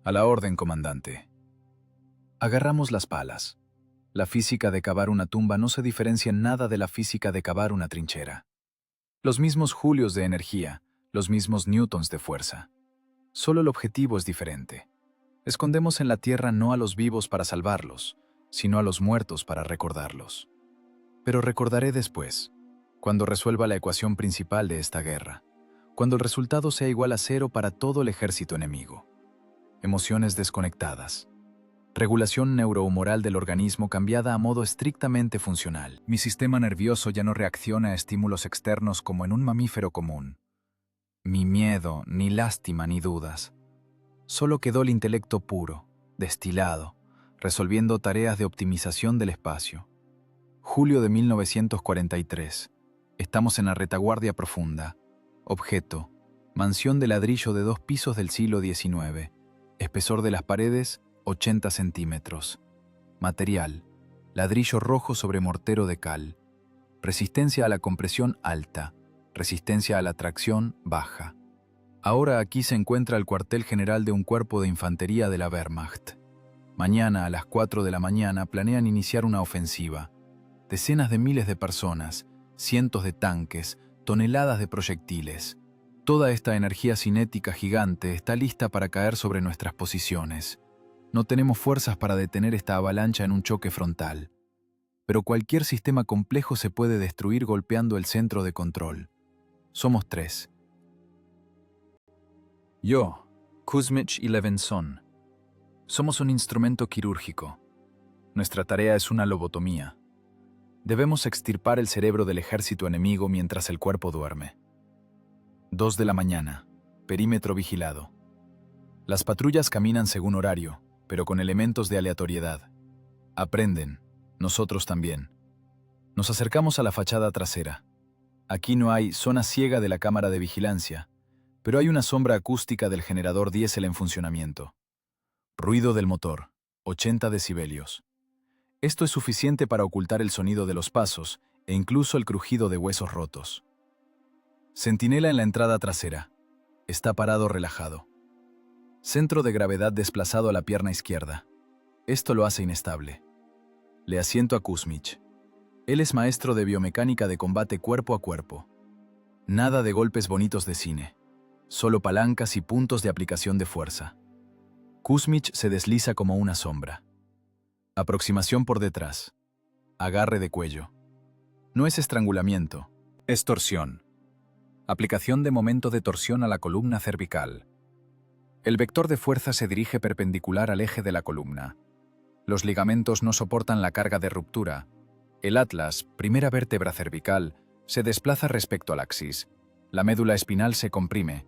[SPEAKER 1] A la orden, comandante. Agarramos las palas. La física de cavar una tumba no se diferencia en nada de la física de cavar una trinchera. Los mismos julios de energía, los mismos newtons de fuerza. Solo el objetivo es diferente. Escondemos en la tierra no a los vivos para salvarlos, sino a los muertos para recordarlos. Pero recordaré después, cuando resuelva la ecuación principal de esta guerra, cuando el resultado sea igual a 0 para todo el ejército enemigo. Emociones desconectadas. Regulación neurohumoral del organismo cambiada a modo estrictamente funcional. Mi sistema nervioso ya no reacciona a estímulos externos como en un mamífero común. Ni miedo, ni lástima, ni dudas. Solo quedó el intelecto puro, destilado, resolviendo tareas de optimización del espacio. Julio de 1943. Estamos en la retaguardia profunda. Objeto: mansión de ladrillo de 2 pisos del siglo XIX. Espesor de las paredes: 80 centímetros. Material: ladrillo rojo sobre mortero de cal. Resistencia a la compresión alta. Resistencia a la tracción baja. Ahora aquí se encuentra el cuartel general de un cuerpo de infantería de la Wehrmacht. Mañana a las 4 de la mañana planean iniciar una ofensiva. Decenas de miles de personas, cientos de tanques, toneladas de proyectiles. Toda esta energía cinética gigante está lista para caer sobre nuestras posiciones. No tenemos fuerzas para detener esta avalancha en un choque frontal. Pero cualquier sistema complejo se puede destruir golpeando el centro de control. Somos 3. Yo, Kuzmich y Levinson. Somos un instrumento quirúrgico. Nuestra tarea es una lobotomía. Debemos extirpar el cerebro del ejército enemigo mientras el cuerpo duerme. 2 de la mañana. Perímetro vigilado. Las patrullas caminan según horario, pero con elementos de aleatoriedad. Aprenden, nosotros también. Nos acercamos a la fachada trasera. Aquí no hay zona ciega de la cámara de vigilancia, pero hay una sombra acústica del generador diésel en funcionamiento. Ruido del motor, 80 decibelios. Esto es suficiente para ocultar el sonido de los pasos e incluso el crujido de huesos rotos. Centinela en la entrada trasera. Está parado relajado. Centro de gravedad desplazado a la pierna izquierda. Esto lo hace inestable. Le asiento a Kuzmich. Él es maestro de biomecánica de combate cuerpo a cuerpo. Nada de golpes bonitos de cine, solo palancas y puntos de aplicación de fuerza. Kuzmich se desliza como una sombra. Aproximación por detrás. Agarre de cuello. No es estrangulamiento, es torsión. Aplicación de momento de torsión a la columna cervical. El vector de fuerza se dirige perpendicular al eje de la columna. Los ligamentos no soportan la carga de ruptura. El atlas, primera vértebra cervical, se desplaza respecto al axis. La médula espinal se comprime.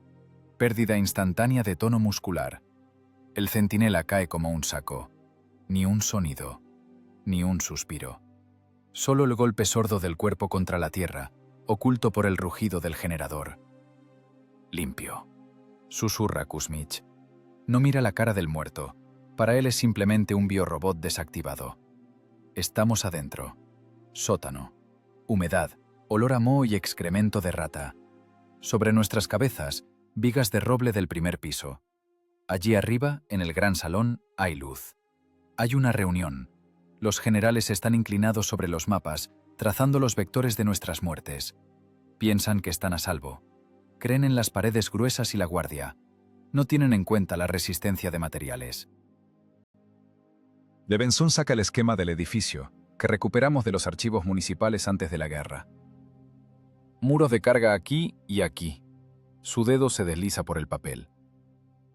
[SPEAKER 1] Pérdida instantánea de tono muscular. El centinela cae como un saco. Ni un sonido, ni un suspiro. Solo el golpe sordo del cuerpo contra la tierra, oculto por el rugido del generador. Limpio, susurra Kuzmich. No mira la cara del muerto. Para él es simplemente un biorobot desactivado. Estamos adentro. Sótano. Humedad, olor a moho y excremento de rata. Sobre nuestras cabezas, vigas de roble del primer piso. Allí arriba, en el gran salón, hay luz. Hay una reunión. Los generales están inclinados sobre los mapas, trazando los vectores de nuestras muertes. Piensan que están a salvo. Creen en las paredes gruesas y la guardia. No tienen en cuenta la resistencia de materiales.
[SPEAKER 4] Levenson saca el esquema del edificio, que recuperamos de los archivos municipales antes de la guerra.
[SPEAKER 1] Muros de carga aquí y aquí. Su dedo se desliza por el papel.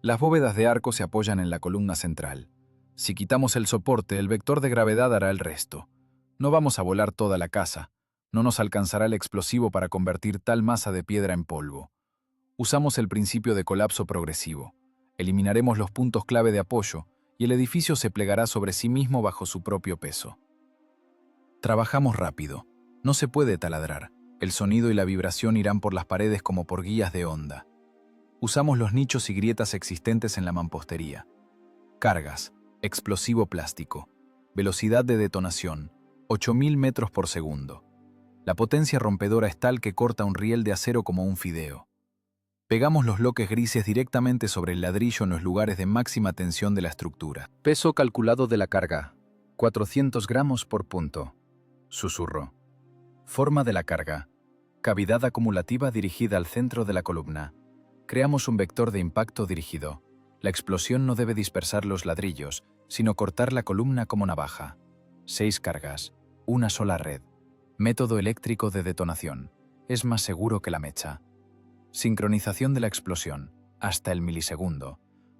[SPEAKER 1] Las bóvedas de arco se apoyan en la columna central. Si quitamos el soporte, el vector de gravedad hará el resto. No vamos a volar toda la casa. No nos alcanzará el explosivo para convertir tal masa de piedra en polvo. Usamos el principio de colapso progresivo. Eliminaremos los puntos clave de apoyo y el edificio se plegará sobre sí mismo bajo su propio peso. Trabajamos rápido. No se puede taladrar. El sonido y la vibración irán por las paredes como por guías de onda. Usamos los nichos y grietas existentes en la mampostería. Cargas, explosivo plástico, velocidad de detonación, 8000 metros por segundo. La potencia rompedora es tal que corta un riel de acero como un fideo. Pegamos los bloques grises directamente sobre el ladrillo en los lugares de máxima tensión de la estructura.
[SPEAKER 2] Peso calculado de la carga, 400 gramos por punto. Susurro. Forma de la carga. Cavidad acumulativa dirigida al centro de la columna. Creamos un vector de impacto dirigido. La explosión no debe dispersar los ladrillos, sino cortar la columna como navaja. 6 cargas. Una sola red. Método eléctrico de detonación. Es más seguro que la mecha. Sincronización de la explosión. Hasta el milisegundo.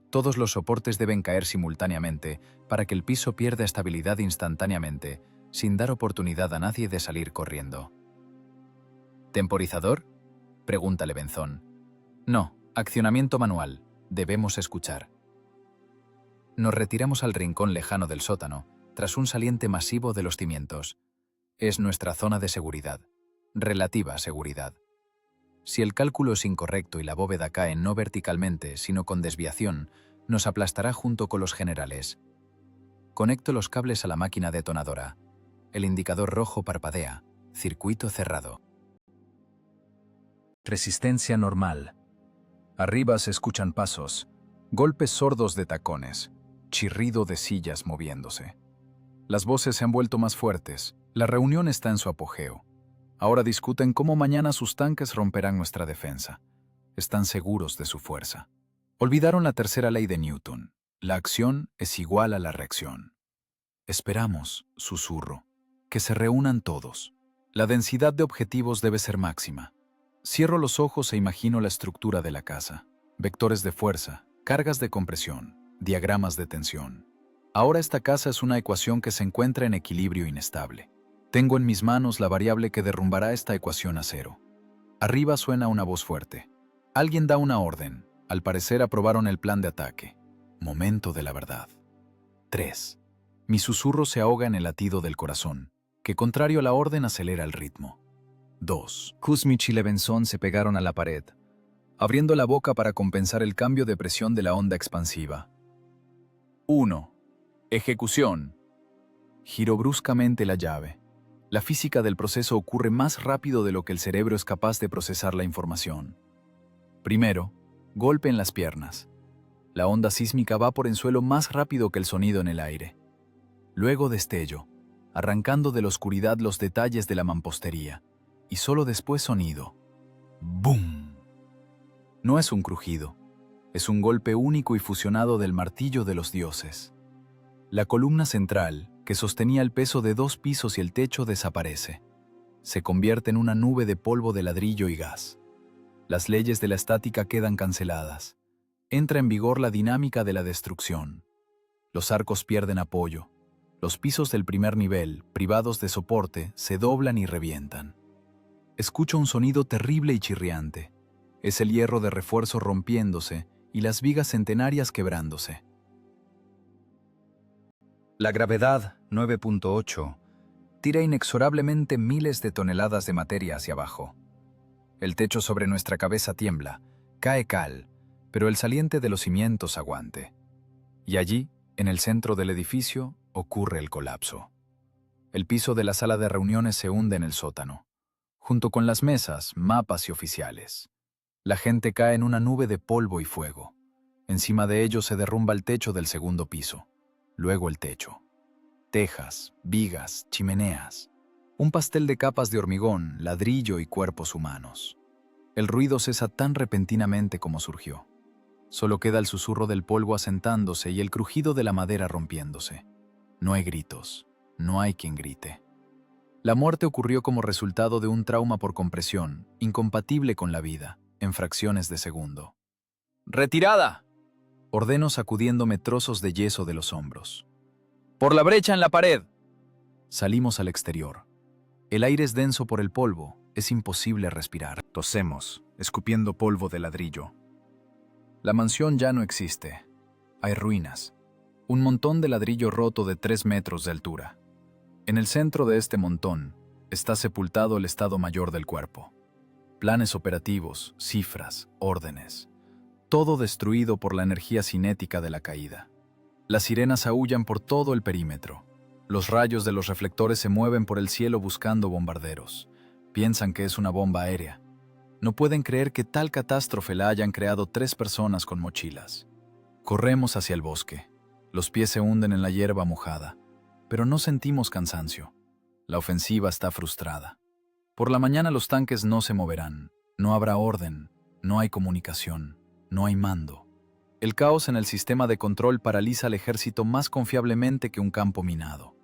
[SPEAKER 2] Todos los soportes deben caer simultáneamente para que el piso pierda estabilidad instantáneamente, sin dar oportunidad a nadie de salir corriendo. ¿Temporizador?, pregunta Levenson. No, accionamiento manual. Debemos escuchar. Nos retiramos al rincón lejano del sótano, tras un saliente masivo de los cimientos. Es nuestra zona de seguridad. Relativa seguridad. Si el cálculo es incorrecto y la bóveda cae no verticalmente, sino con desviación, nos aplastará junto con los generales. Conecto los cables a la máquina detonadora. El indicador rojo parpadea. Circuito cerrado.
[SPEAKER 1] Resistencia normal. Arriba se escuchan pasos, golpes sordos de tacones, chirrido de sillas moviéndose. Las voces se han vuelto más fuertes. La reunión está en su apogeo. Ahora discuten cómo mañana sus tanques romperán nuestra defensa. Están seguros de su fuerza. Olvidaron la tercera ley de Newton. La acción es igual a la reacción. Esperamos, susurro, que se reúnan todos. La densidad de objetivos debe ser máxima. Cierro los ojos e imagino la estructura de la casa. Vectores de fuerza, cargas de compresión, diagramas de tensión. Ahora esta casa es una ecuación que se encuentra en equilibrio inestable. Tengo en mis manos la variable que derrumbará esta ecuación a cero. Arriba suena una voz fuerte. Alguien da una orden. Al parecer aprobaron el plan de ataque. Momento de la verdad. 3. Mi susurro se ahoga en el latido del corazón, que contrario a la orden acelera el ritmo. 2. Kuzmich y Levenson se pegaron a la pared, abriendo la boca para compensar el cambio de presión de la onda expansiva. 1. Ejecución. Giro bruscamente la llave. La física del proceso ocurre más rápido de lo que el cerebro es capaz de procesar la información. Primero, golpe en las piernas. La onda sísmica va por el suelo más rápido que el sonido en el aire. Luego destello. arrancando de la oscuridad los detalles de la mampostería, y solo después sonido. ¡Bum! No es un crujido, es un golpe único y fusionado del martillo de los dioses. La columna central, que sostenía el peso de 2 pisos y el techo, desaparece. Se convierte en una nube de polvo de ladrillo y gas. Las leyes de la estática quedan canceladas. Entra en vigor la dinámica de la destrucción. Los arcos pierden apoyo. Los pisos del primer nivel, privados de soporte, se doblan y revientan. Escucho un sonido terrible y chirriante. Es el hierro de refuerzo rompiéndose y las vigas centenarias quebrándose.
[SPEAKER 4] La gravedad 9.8 tira inexorablemente miles de toneladas de materia hacia abajo. El techo sobre nuestra cabeza tiembla, cae cal, pero el saliente de los cimientos aguante. Y allí, en el centro del edificio, ocurre el colapso. El piso de la sala de reuniones se hunde en el sótano, junto con las mesas, mapas y oficiales. La gente cae en una nube de polvo y fuego. Encima de ellos se derrumba el techo del segundo piso, luego el techo. Tejas, vigas, chimeneas. Un pastel de capas de hormigón, ladrillo y cuerpos humanos. El ruido cesa tan repentinamente como surgió. Solo queda el susurro del polvo asentándose y el crujido de la madera rompiéndose. No hay gritos, no hay quien grite. La muerte ocurrió como resultado de un trauma por compresión, incompatible con la vida, en fracciones de segundo.
[SPEAKER 1] ¡Retirada!,
[SPEAKER 4] ordeno sacudiéndome trozos de yeso de los hombros.
[SPEAKER 1] ¡Por la brecha en la pared!
[SPEAKER 4] Salimos al exterior. El aire es denso por el polvo, es imposible respirar. Tosemos, escupiendo polvo de ladrillo. La mansión ya no existe. Hay ruinas. Un montón de ladrillo roto de 3 metros de altura. En el centro de este montón está sepultado el Estado Mayor del cuerpo. Planes operativos, cifras, órdenes. Todo destruido por la energía cinética de la caída. Las sirenas aúllan por todo el perímetro. Los rayos de los reflectores se mueven por el cielo buscando bombarderos. Piensan que es una bomba aérea. No pueden creer que tal catástrofe la hayan creado 3 personas con mochilas. Corremos hacia el bosque. Los pies se hunden en la hierba mojada, pero no sentimos cansancio. La ofensiva está frustrada. Por la mañana los tanques no se moverán. No habrá orden, no hay comunicación, no hay mando. El caos en el sistema de control paraliza al ejército más confiablemente que un campo minado.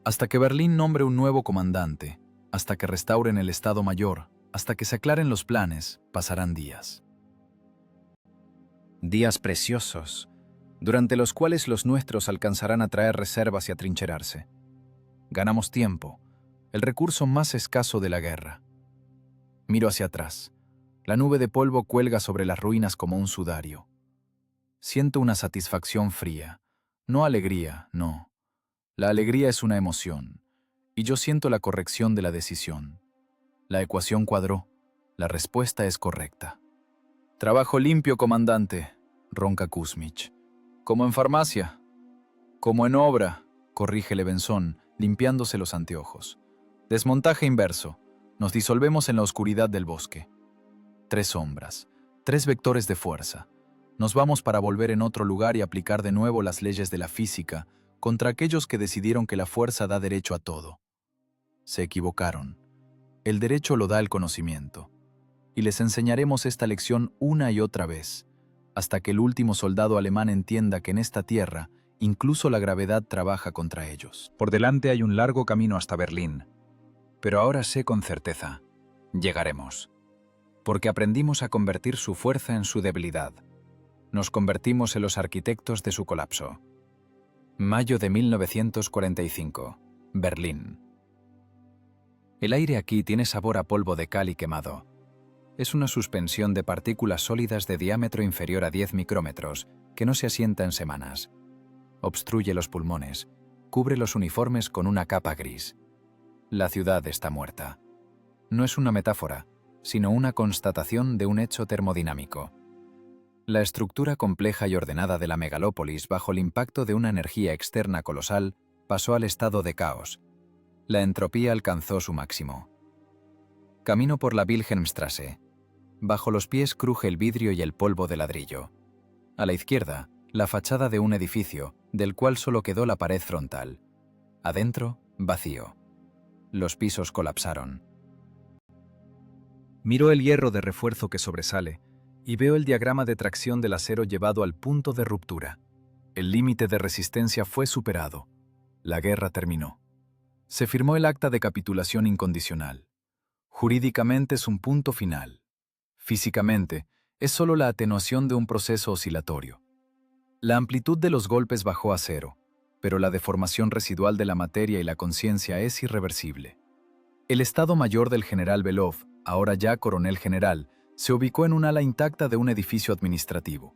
[SPEAKER 4] Hasta que Berlín nombre un nuevo comandante, hasta que restauren el Estado Mayor, hasta que se aclaren los planes, pasarán días.
[SPEAKER 2] Días preciosos, durante los cuales los nuestros alcanzarán a traer reservas y a trincherarse. Ganamos tiempo, el recurso más escaso de la guerra. Miro hacia atrás. La nube de polvo cuelga sobre las ruinas como un sudario. Siento una satisfacción fría, no alegría, no. La alegría es una emoción, y yo siento la corrección de la decisión. La ecuación cuadró, la respuesta es correcta.
[SPEAKER 1] Trabajo limpio, comandante, ronca Kuzmich. Como en farmacia. Como en obra, corrige Levensón, limpiándose los anteojos. Desmontaje inverso. Nos disolvemos en la oscuridad del bosque. 3 sombras, 3 vectores de fuerza. Nos vamos para volver en otro lugar y aplicar de nuevo las leyes de la física contra aquellos que decidieron que la fuerza da derecho a todo. Se equivocaron. El derecho lo da el conocimiento. Y les enseñaremos esta lección una y otra vez, hasta que el último soldado alemán entienda que en esta tierra incluso la gravedad trabaja contra ellos.
[SPEAKER 4] Por delante hay un largo camino hasta Berlín, pero ahora sé con certeza, llegaremos. Porque aprendimos a convertir su fuerza en su debilidad. Nos convertimos en los arquitectos de su colapso. Mayo de 1945, Berlín. El aire aquí tiene sabor a polvo de cal y quemado. Es una suspensión de partículas sólidas de diámetro inferior a 10 micrómetros que no se asienta en semanas. Obstruye los pulmones, cubre los uniformes con una capa gris. La ciudad está muerta. No es una metáfora, sino una constatación de un hecho termodinámico. La estructura compleja y ordenada de la megalópolis bajo el impacto de una energía externa colosal pasó al estado de caos. La entropía alcanzó su máximo. Camino por la Wilhelmstrasse. Bajo los pies cruje el vidrio y el polvo de ladrillo. A la izquierda, la fachada de un edificio, del cual solo quedó la pared frontal. Adentro,
[SPEAKER 2] Vacío. Los pisos colapsaron.
[SPEAKER 4] Miro el hierro de refuerzo que sobresale y veo el diagrama de tracción del acero llevado al punto de ruptura. El límite de resistencia fue superado. La guerra terminó. Se firmó el acta de capitulación incondicional. Jurídicamente es un punto final. Físicamente, es solo la atenuación de un proceso oscilatorio. La amplitud de los golpes bajó a cero, pero la deformación residual de la materia y la conciencia es irreversible. El Estado Mayor del general Belov, ahora ya coronel general, se ubicó en un ala intacta de un edificio administrativo.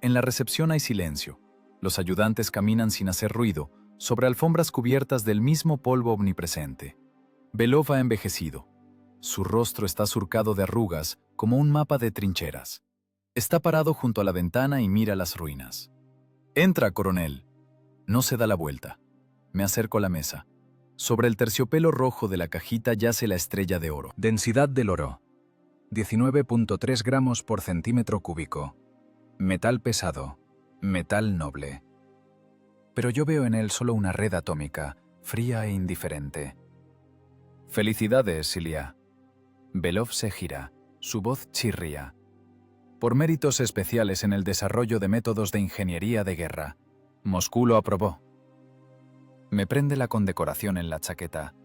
[SPEAKER 4] En la recepción hay silencio. Los ayudantes caminan sin hacer ruido, sobre alfombras cubiertas del mismo polvo omnipresente. Belov ha envejecido. Su rostro está surcado de arrugas, como un mapa de trincheras. Está parado junto a la ventana y mira las ruinas. «Entra, coronel». No se da la vuelta. Me acerco a la mesa. Sobre el terciopelo rojo de la cajita yace la estrella de oro.
[SPEAKER 2] Densidad del oro: 19.3 gramos por centímetro cúbico. Metal pesado. Metal noble. Pero yo veo en él solo una red atómica, fría e indiferente. «Felicidades, Silia». Belov se gira. Su voz chirría. «Por méritos especiales en el desarrollo de métodos de ingeniería de guerra. Moscú lo aprobó». Me prende la condecoración en la chaqueta.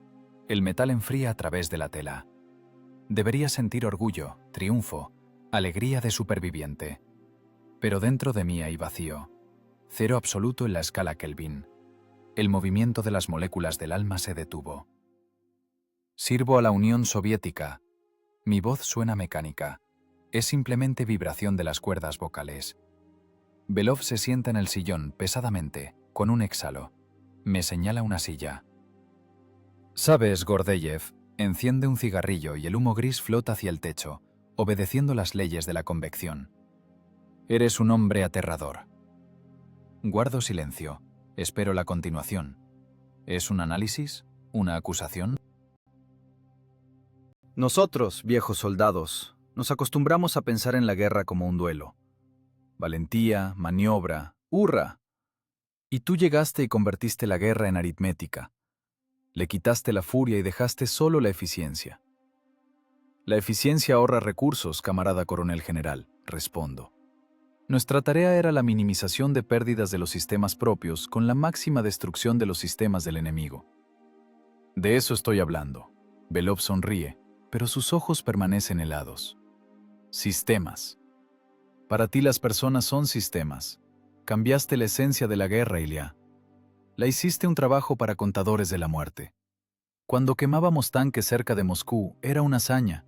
[SPEAKER 2] El metal enfría a través de la tela. Debería sentir orgullo, triunfo, alegría de superviviente. Pero dentro de mí hay vacío. Cero absoluto en la escala Kelvin. El movimiento de las moléculas del alma se detuvo. Sirvo a la Unión Soviética. Mi voz suena mecánica. Es simplemente vibración de las cuerdas vocales. Belov se sienta en el sillón pesadamente, con un exhalo. Me señala una silla. «Sabes, Gordeyev», enciende un cigarrillo y el humo gris flota hacia el techo, obedeciendo las leyes de la convección. «Eres un hombre aterrador». Guardo silencio. Espero la continuación. ¿Es un análisis? ¿Una acusación?
[SPEAKER 4] Nosotros, viejos soldados, nos acostumbramos a pensar en la guerra como un duelo. Valentía, maniobra, ¡hurra! Y tú llegaste y convertiste la guerra en aritmética. Le quitaste la furia y dejaste solo la eficiencia. La eficiencia ahorra recursos, camarada coronel general, respondo. Nuestra tarea era la minimización de pérdidas de los sistemas propios con la máxima destrucción de los sistemas del enemigo. De eso estoy hablando. Belov sonríe, pero sus ojos permanecen helados. Sistemas. Para ti las personas son sistemas. Cambiaste la esencia de la guerra, Ilya. La hiciste un trabajo para contadores de la muerte. Cuando quemábamos tanques cerca de Moscú, era una hazaña.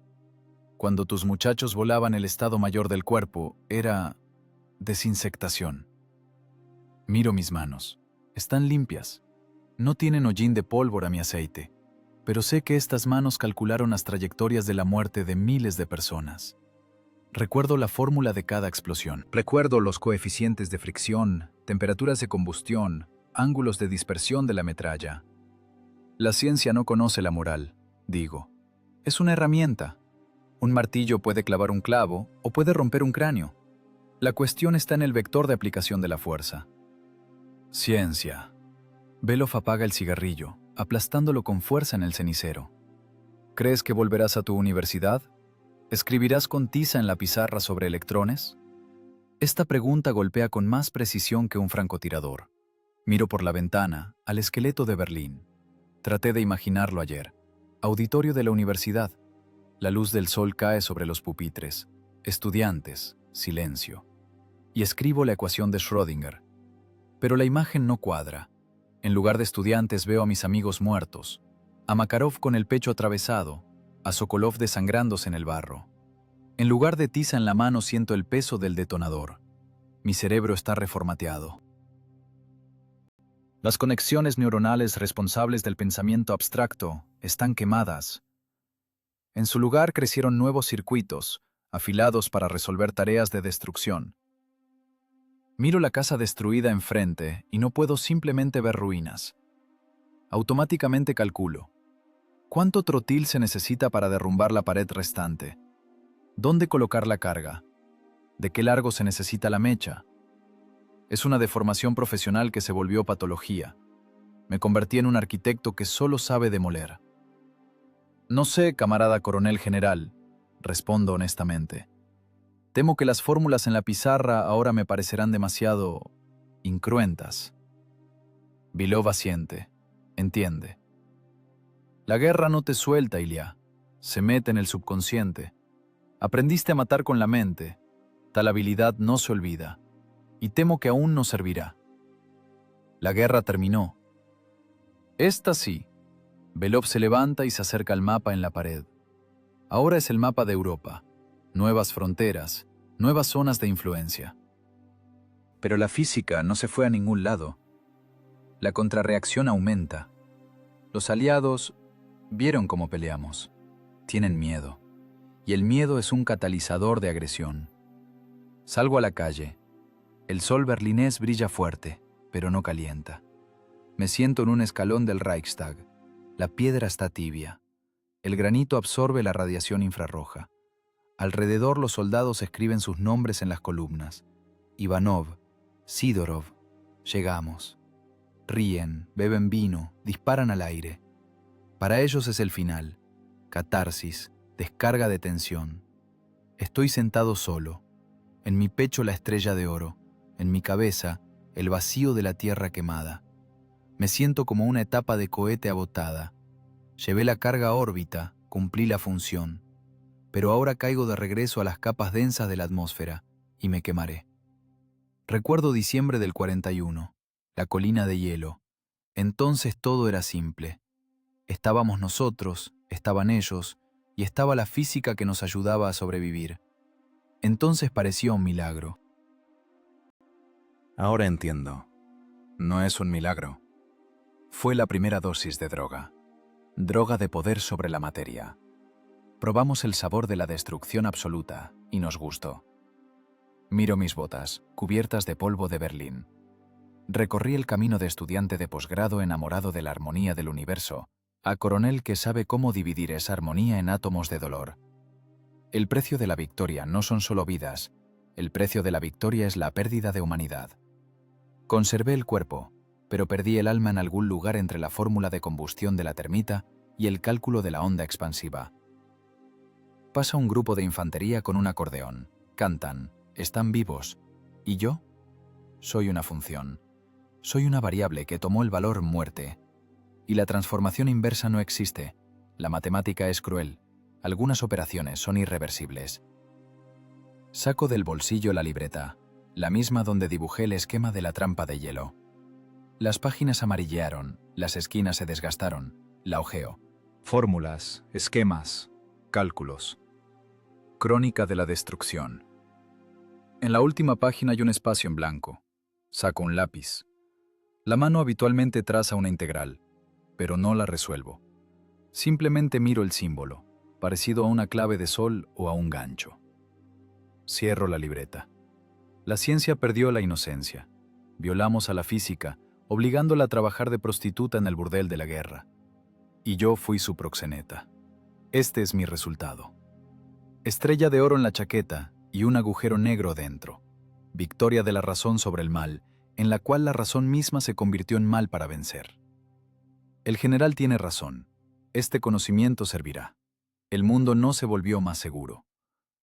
[SPEAKER 4] Cuando tus muchachos volaban el Estado Mayor del cuerpo, era desinsectación. Miro mis manos. Están limpias. No tienen hollín de pólvora mi aceite. Pero sé que estas manos calcularon las trayectorias de la muerte de miles de personas. Recuerdo la fórmula de cada explosión. Recuerdo los coeficientes de fricción, temperaturas de combustión, ángulos de dispersión de la metralla. La ciencia no conoce la moral, digo. Es una herramienta. Un martillo puede clavar un clavo o puede romper un cráneo. La cuestión está en el vector de aplicación de la fuerza. Ciencia. Belov apaga el cigarrillo, aplastándolo con fuerza en el cenicero. ¿Crees que volverás a tu universidad? ¿Escribirás con tiza en la pizarra sobre electrones? Esta pregunta golpea con más precisión que un francotirador. Miro por la ventana al esqueleto de Berlín. Traté de imaginarlo ayer. Auditorio de la universidad. La luz del sol cae sobre los pupitres. Estudiantes, silencio. Y escribo la ecuación de Schrödinger. Pero la imagen no cuadra. En lugar de estudiantes veo a mis amigos muertos, a Makarov con el pecho atravesado, a Sokolov desangrándose en el barro. En lugar de tiza en la mano siento el peso del detonador. Mi cerebro está reformateado. Las conexiones neuronales responsables del pensamiento abstracto están quemadas. En su lugar crecieron nuevos circuitos, afilados para resolver tareas de destrucción. Miro la casa destruida enfrente y no puedo simplemente ver ruinas. Automáticamente calculo. ¿Cuánto trotil se necesita para derrumbar la pared restante? ¿Dónde colocar la carga? ¿De qué largo se necesita la mecha? Es una deformación profesional que se volvió patología.
[SPEAKER 1] Me convertí en un arquitecto que solo sabe demoler. No sé, camarada coronel general, respondo honestamente. Temo que las fórmulas en la pizarra ahora me parecerán demasiado incruentas. Belov asiente. Entiende. La guerra no te suelta, Ilya. Se mete en el subconsciente. Aprendiste a matar con la mente. Tal habilidad no se olvida. Y temo que aún no servirá. La guerra terminó. Esta sí. Belov se levanta y se acerca al mapa en la pared. Ahora es el mapa de Europa. Nuevas fronteras, nuevas zonas de influencia. Pero la física no se fue a ningún lado. La contrarreacción aumenta. Los aliados vieron cómo peleamos. Tienen miedo. Y el miedo es un catalizador de agresión. Salgo a la calle. El sol berlinés brilla fuerte, pero no calienta. Me siento en un escalón del Reichstag. La piedra está tibia. El granito absorbe la radiación infrarroja. Alrededor los soldados escriben sus nombres en las columnas. Ivanov, Sidorov. Llegamos. Ríen, beben vino, disparan al aire. Para ellos es el final. Catarsis, descarga de tensión. Estoy sentado solo. En mi pecho la estrella de oro. En mi cabeza, el vacío de la tierra quemada. Me siento como una etapa de cohete agotada. Llevé la carga a órbita, cumplí la función. Pero ahora caigo de regreso a las capas densas de la atmósfera y me quemaré. Recuerdo diciembre del 41, la colina de hielo. Entonces todo era simple. Estábamos nosotros, estaban ellos, y estaba la física que nos ayudaba a sobrevivir. Entonces parecía un milagro. Ahora entiendo. No es un milagro. Fue la primera dosis de droga. Droga de poder sobre la materia. Probamos el sabor de la destrucción absoluta y nos gustó. Miro mis botas, cubiertas de polvo de Berlín. Recorrí el camino de estudiante de posgrado enamorado de la armonía del universo, a coronel que sabe cómo dividir esa armonía en átomos de dolor. El precio de la victoria no son solo vidas, el precio de la victoria es la pérdida de humanidad. Conservé el cuerpo, pero perdí el alma en algún lugar entre la fórmula de combustión de la termita y el cálculo de la onda expansiva. Pasa un grupo de infantería con un acordeón, cantan, están vivos, ¿y yo? Soy una función. Soy una variable que tomó el valor muerte. Y la transformación inversa no existe. La matemática es cruel. Algunas operaciones son irreversibles. Saco del bolsillo la libreta, la misma donde dibujé el esquema de la trampa de hielo. Las páginas amarillearon, las esquinas se desgastaron, la hojeo. Fórmulas, esquemas, cálculos. Crónica de la destrucción. En la última página hay un espacio en blanco. Saco un lápiz. La mano habitualmente traza una integral, pero no la resuelvo. Simplemente miro el símbolo, parecido a una clave de sol o a un gancho. Cierro la libreta. La ciencia perdió la inocencia. Violamos a la física, obligándola a trabajar de prostituta en el burdel de la guerra. Y yo fui su proxeneta. Este es mi resultado. Estrella de oro en la chaqueta y un agujero negro dentro. Victoria de la razón sobre el mal, en la cual la razón misma se convirtió en mal para vencer. El general tiene razón. Este conocimiento servirá. El mundo no se volvió más seguro.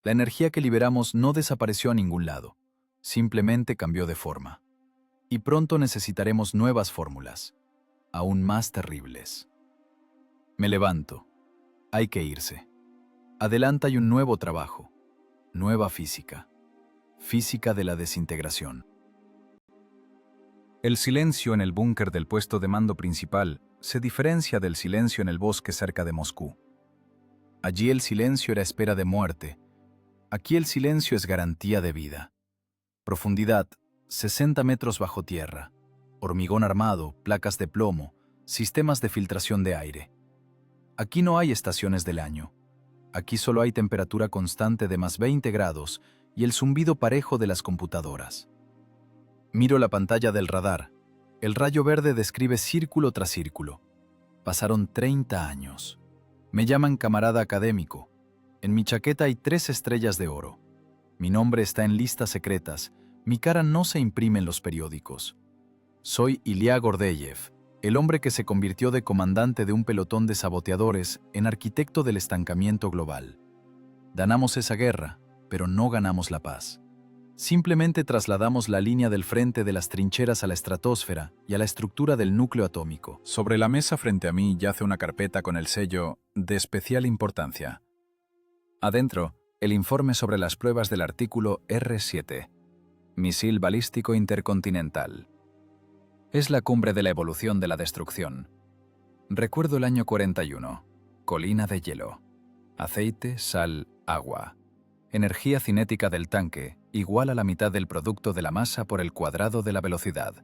[SPEAKER 1] La energía que liberamos no desapareció a ningún lado. Simplemente cambió de forma. Y pronto necesitaremos nuevas fórmulas, aún más terribles. Me levanto. Hay que irse. Adelante hay un nuevo trabajo. Nueva física. Física de la desintegración. El silencio en el búnker del puesto de mando principal se diferencia del silencio en el bosque cerca de Moscú. Allí el silencio era espera de muerte. Aquí el silencio es garantía de vida. Profundidad, 60 metros bajo tierra. Hormigón armado, placas de plomo, sistemas de filtración de aire. Aquí no hay estaciones del año. Aquí solo hay temperatura constante de más 20 grados y el zumbido parejo de las computadoras. Miro la pantalla del radar. El rayo verde describe círculo tras círculo. Pasaron 30 años. Me llaman camarada académico. En mi chaqueta hay 3 estrellas de oro. Mi nombre está en listas secretas. Mi cara no se imprime en los periódicos. Soy Ilya Gordeyev, el hombre que se convirtió de comandante de un pelotón de saboteadores en arquitecto del estancamiento global. Ganamos esa guerra, pero no ganamos la paz. Simplemente trasladamos la línea del frente de las trincheras a la estratosfera y a la estructura del núcleo atómico.
[SPEAKER 4] Sobre la mesa frente a mí yace una carpeta con el sello de especial importancia. Adentro, el informe sobre las pruebas del artículo R7, misil balístico intercontinental. Es la cumbre de la evolución de la destrucción. Recuerdo el año 41, colina de hielo, aceite, sal, agua. Energía cinética del tanque igual a la mitad del producto de la masa por el cuadrado de la velocidad.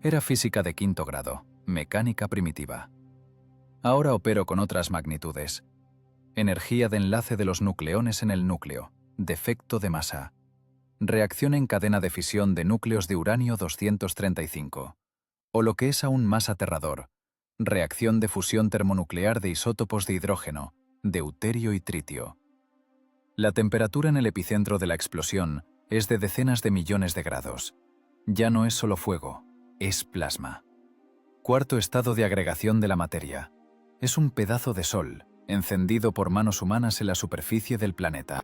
[SPEAKER 4] Era física de quinto grado, mecánica primitiva. Ahora opero con otras magnitudes. Energía de enlace de los nucleones en el núcleo, defecto de masa. Reacción en cadena de fisión de núcleos de uranio 235. O lo que es aún más aterrador, reacción de fusión termonuclear de isótopos de hidrógeno, deuterio y tritio. La temperatura en el epicentro de la explosión es de decenas de millones de grados. Ya no es solo fuego, es plasma. Cuarto estado de agregación de la materia. Es un pedazo de sol, encendido por manos humanas en la superficie del planeta.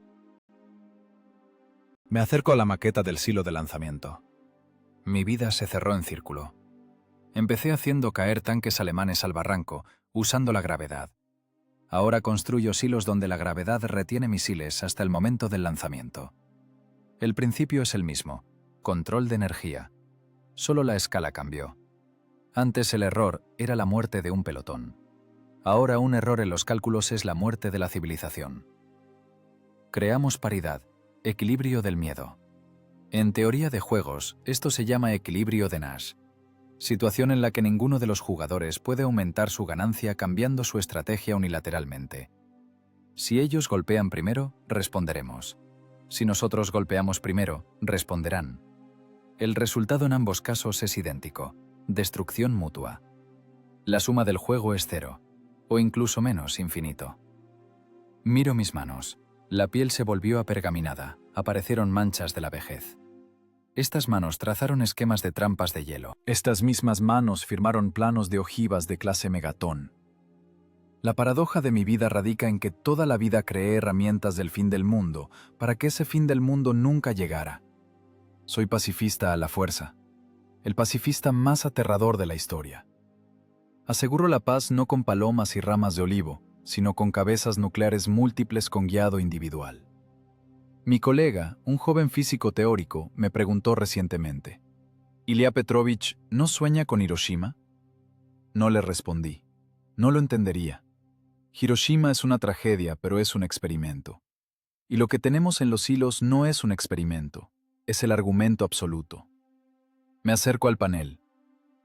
[SPEAKER 2] Me acerco a la maqueta del silo de lanzamiento. Mi vida se cerró en círculo. Empecé haciendo caer tanques alemanes al barranco, usando la gravedad. Ahora construyo silos donde la gravedad retiene misiles hasta el momento del lanzamiento. El principio es el mismo, control de energía. Solo la escala cambió. Antes el error era la muerte de un pelotón. Ahora un error en los cálculos es la muerte de la civilización. Creamos paridad, equilibrio del miedo. En teoría de juegos, esto se llama equilibrio de Nash. Situación en la que ninguno de los jugadores puede aumentar su ganancia cambiando su estrategia unilateralmente. Si ellos golpean primero, responderemos. Si nosotros golpeamos primero, responderán. El resultado en ambos casos es idéntico: destrucción mutua. La suma del juego es cero, o incluso menos, infinito. Miro mis manos. La piel se volvió apergaminada, aparecieron manchas de la vejez. Estas manos trazaron esquemas de trampas de hielo.
[SPEAKER 1] Estas mismas manos firmaron planos de ojivas de clase megatón. La paradoja de mi vida radica en que toda la vida creé herramientas del fin del mundo para que ese fin del mundo nunca llegara. Soy pacifista a la fuerza, el pacifista más aterrador de la historia. Aseguro la paz no con palomas y ramas de olivo, sino con cabezas nucleares múltiples con guiado individual. Mi colega, un joven físico teórico, me preguntó recientemente: ¿Ilya Petrovich no sueña con Hiroshima? No le respondí. No lo entendería. Hiroshima es una tragedia, pero es un experimento. Y lo que tenemos en los hilos no es un experimento, es el argumento absoluto. Me acerco al panel.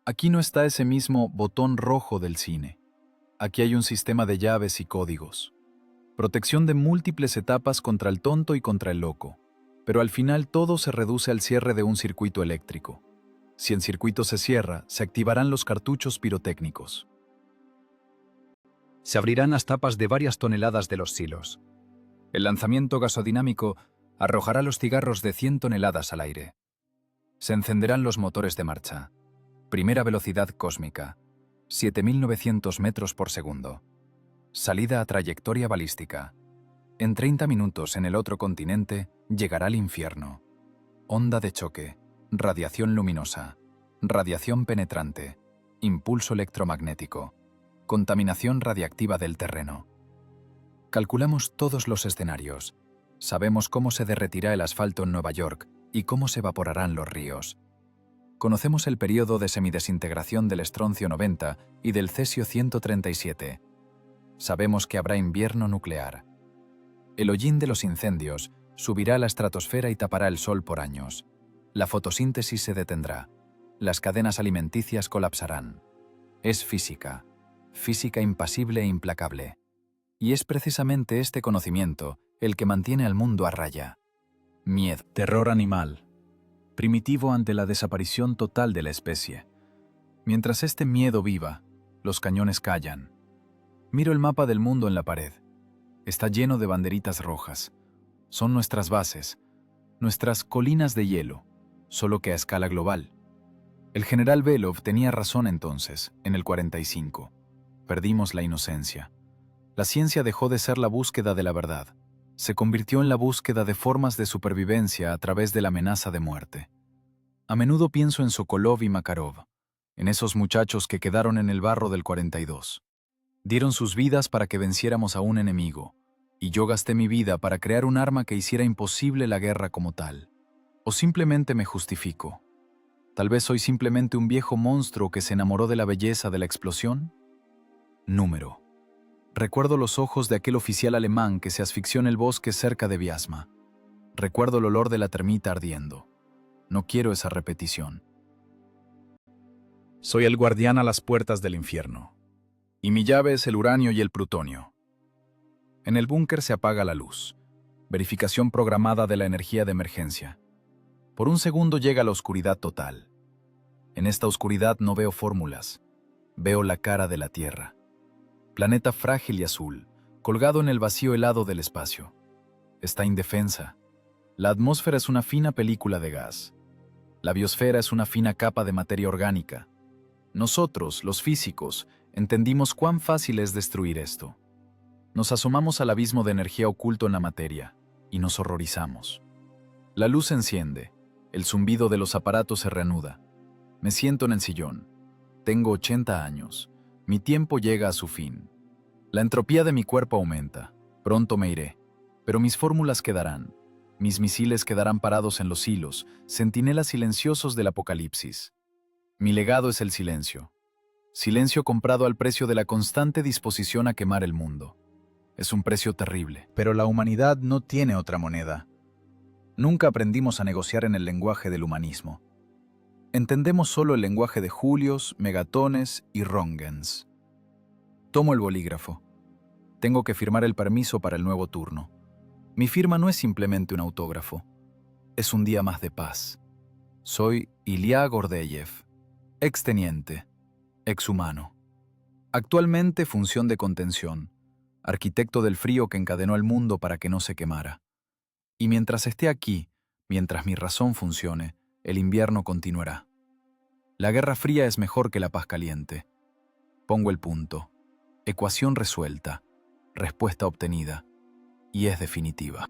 [SPEAKER 1] Aquí no está ese mismo botón rojo del cine. Aquí hay un sistema de llaves y códigos. Protección de múltiples etapas contra el tonto y contra el loco. Pero al final todo se reduce al cierre de un circuito eléctrico. Si el circuito se cierra, se activarán los cartuchos pirotécnicos.
[SPEAKER 2] Se abrirán las tapas de varias toneladas de los silos. El lanzamiento gasodinámico arrojará los cigarros de 100 toneladas al aire. Se encenderán los motores de marcha. Primera velocidad cósmica, 7.900 metros por segundo. Salida a trayectoria balística. En 30 minutos en el otro continente llegará el infierno. Onda de choque, radiación luminosa, radiación penetrante, impulso electromagnético, contaminación radiactiva del terreno. Calculamos todos los escenarios. Sabemos cómo se derretirá el asfalto en Nueva York y cómo se evaporarán los ríos. Conocemos el periodo de semidesintegración del estroncio 90 y del cesio 137. Sabemos que habrá invierno nuclear. El hollín de los incendios subirá a la estratosfera y tapará el sol por años. La fotosíntesis se detendrá. Las cadenas alimenticias colapsarán. Es física. Física impasible e implacable. Y es precisamente este conocimiento el que mantiene al mundo a raya. Miedo.
[SPEAKER 1] Terror animal. Primitivo ante la desaparición total de la especie. Mientras este miedo viva, los cañones callan. Miro el mapa del mundo en la pared. Está lleno de banderitas rojas. Son nuestras bases, nuestras colinas de hielo, solo que a escala global. El general Belov tenía razón entonces, en el 45. Perdimos la inocencia. La ciencia dejó de ser la búsqueda de la verdad. Se convirtió en la búsqueda de formas de supervivencia a través de la amenaza de muerte. A menudo pienso en Sokolov y Makarov, en esos muchachos que quedaron en el barro del 42. Dieron sus vidas para que venciéramos a un enemigo, y yo gasté mi vida para crear un arma que hiciera imposible la guerra como tal. O simplemente me justifico. Tal vez soy simplemente un viejo monstruo que se enamoró de la belleza de la explosión. Número. Recuerdo los ojos de aquel oficial alemán que se asfixió en el bosque cerca de Viasma. Recuerdo el olor de la termita ardiendo. No quiero esa repetición.
[SPEAKER 4] Soy el guardián a las puertas del infierno. Y mi llave es el uranio y el plutonio. En el búnker se apaga la luz. Verificación programada de la energía de emergencia. Por un segundo llega la oscuridad total. En esta oscuridad no veo fórmulas. Veo la cara de la Tierra. Planeta frágil y azul, colgado en el vacío helado del espacio. Está indefensa. La atmósfera es una fina película de gas. La biosfera es una fina capa de materia orgánica. Nosotros, los físicos, entendimos cuán fácil es destruir esto. Nos asomamos al abismo de energía oculto en la materia y nos horrorizamos. La luz se enciende, el zumbido de los aparatos se reanuda. Me siento en el sillón. Tengo 80 años. Mi tiempo llega a su fin. La entropía de mi cuerpo aumenta. Pronto me iré. Pero mis fórmulas quedarán. Mis misiles quedarán parados en los hilos, centinelas silenciosos del apocalipsis. Mi legado es el silencio. Silencio comprado al precio de la constante disposición a quemar el mundo. Es un precio terrible.
[SPEAKER 1] Pero la humanidad no tiene otra moneda. Nunca aprendimos a negociar en el lenguaje del humanismo. Entendemos solo el lenguaje de Julios, Megatones y Rongens. Tomo el bolígrafo. Tengo que firmar el permiso para el nuevo turno. Mi firma no es simplemente un autógrafo. Es un día más de paz. Soy Ilya Gordeyev, exteniente, exhumano. Actualmente función de contención, arquitecto del frío que encadenó al mundo para que no se quemara. Y mientras esté aquí, mientras mi razón funcione, el invierno continuará. La guerra fría es mejor que la paz caliente. Pongo el punto. Ecuación resuelta. Respuesta obtenida. Y es definitiva.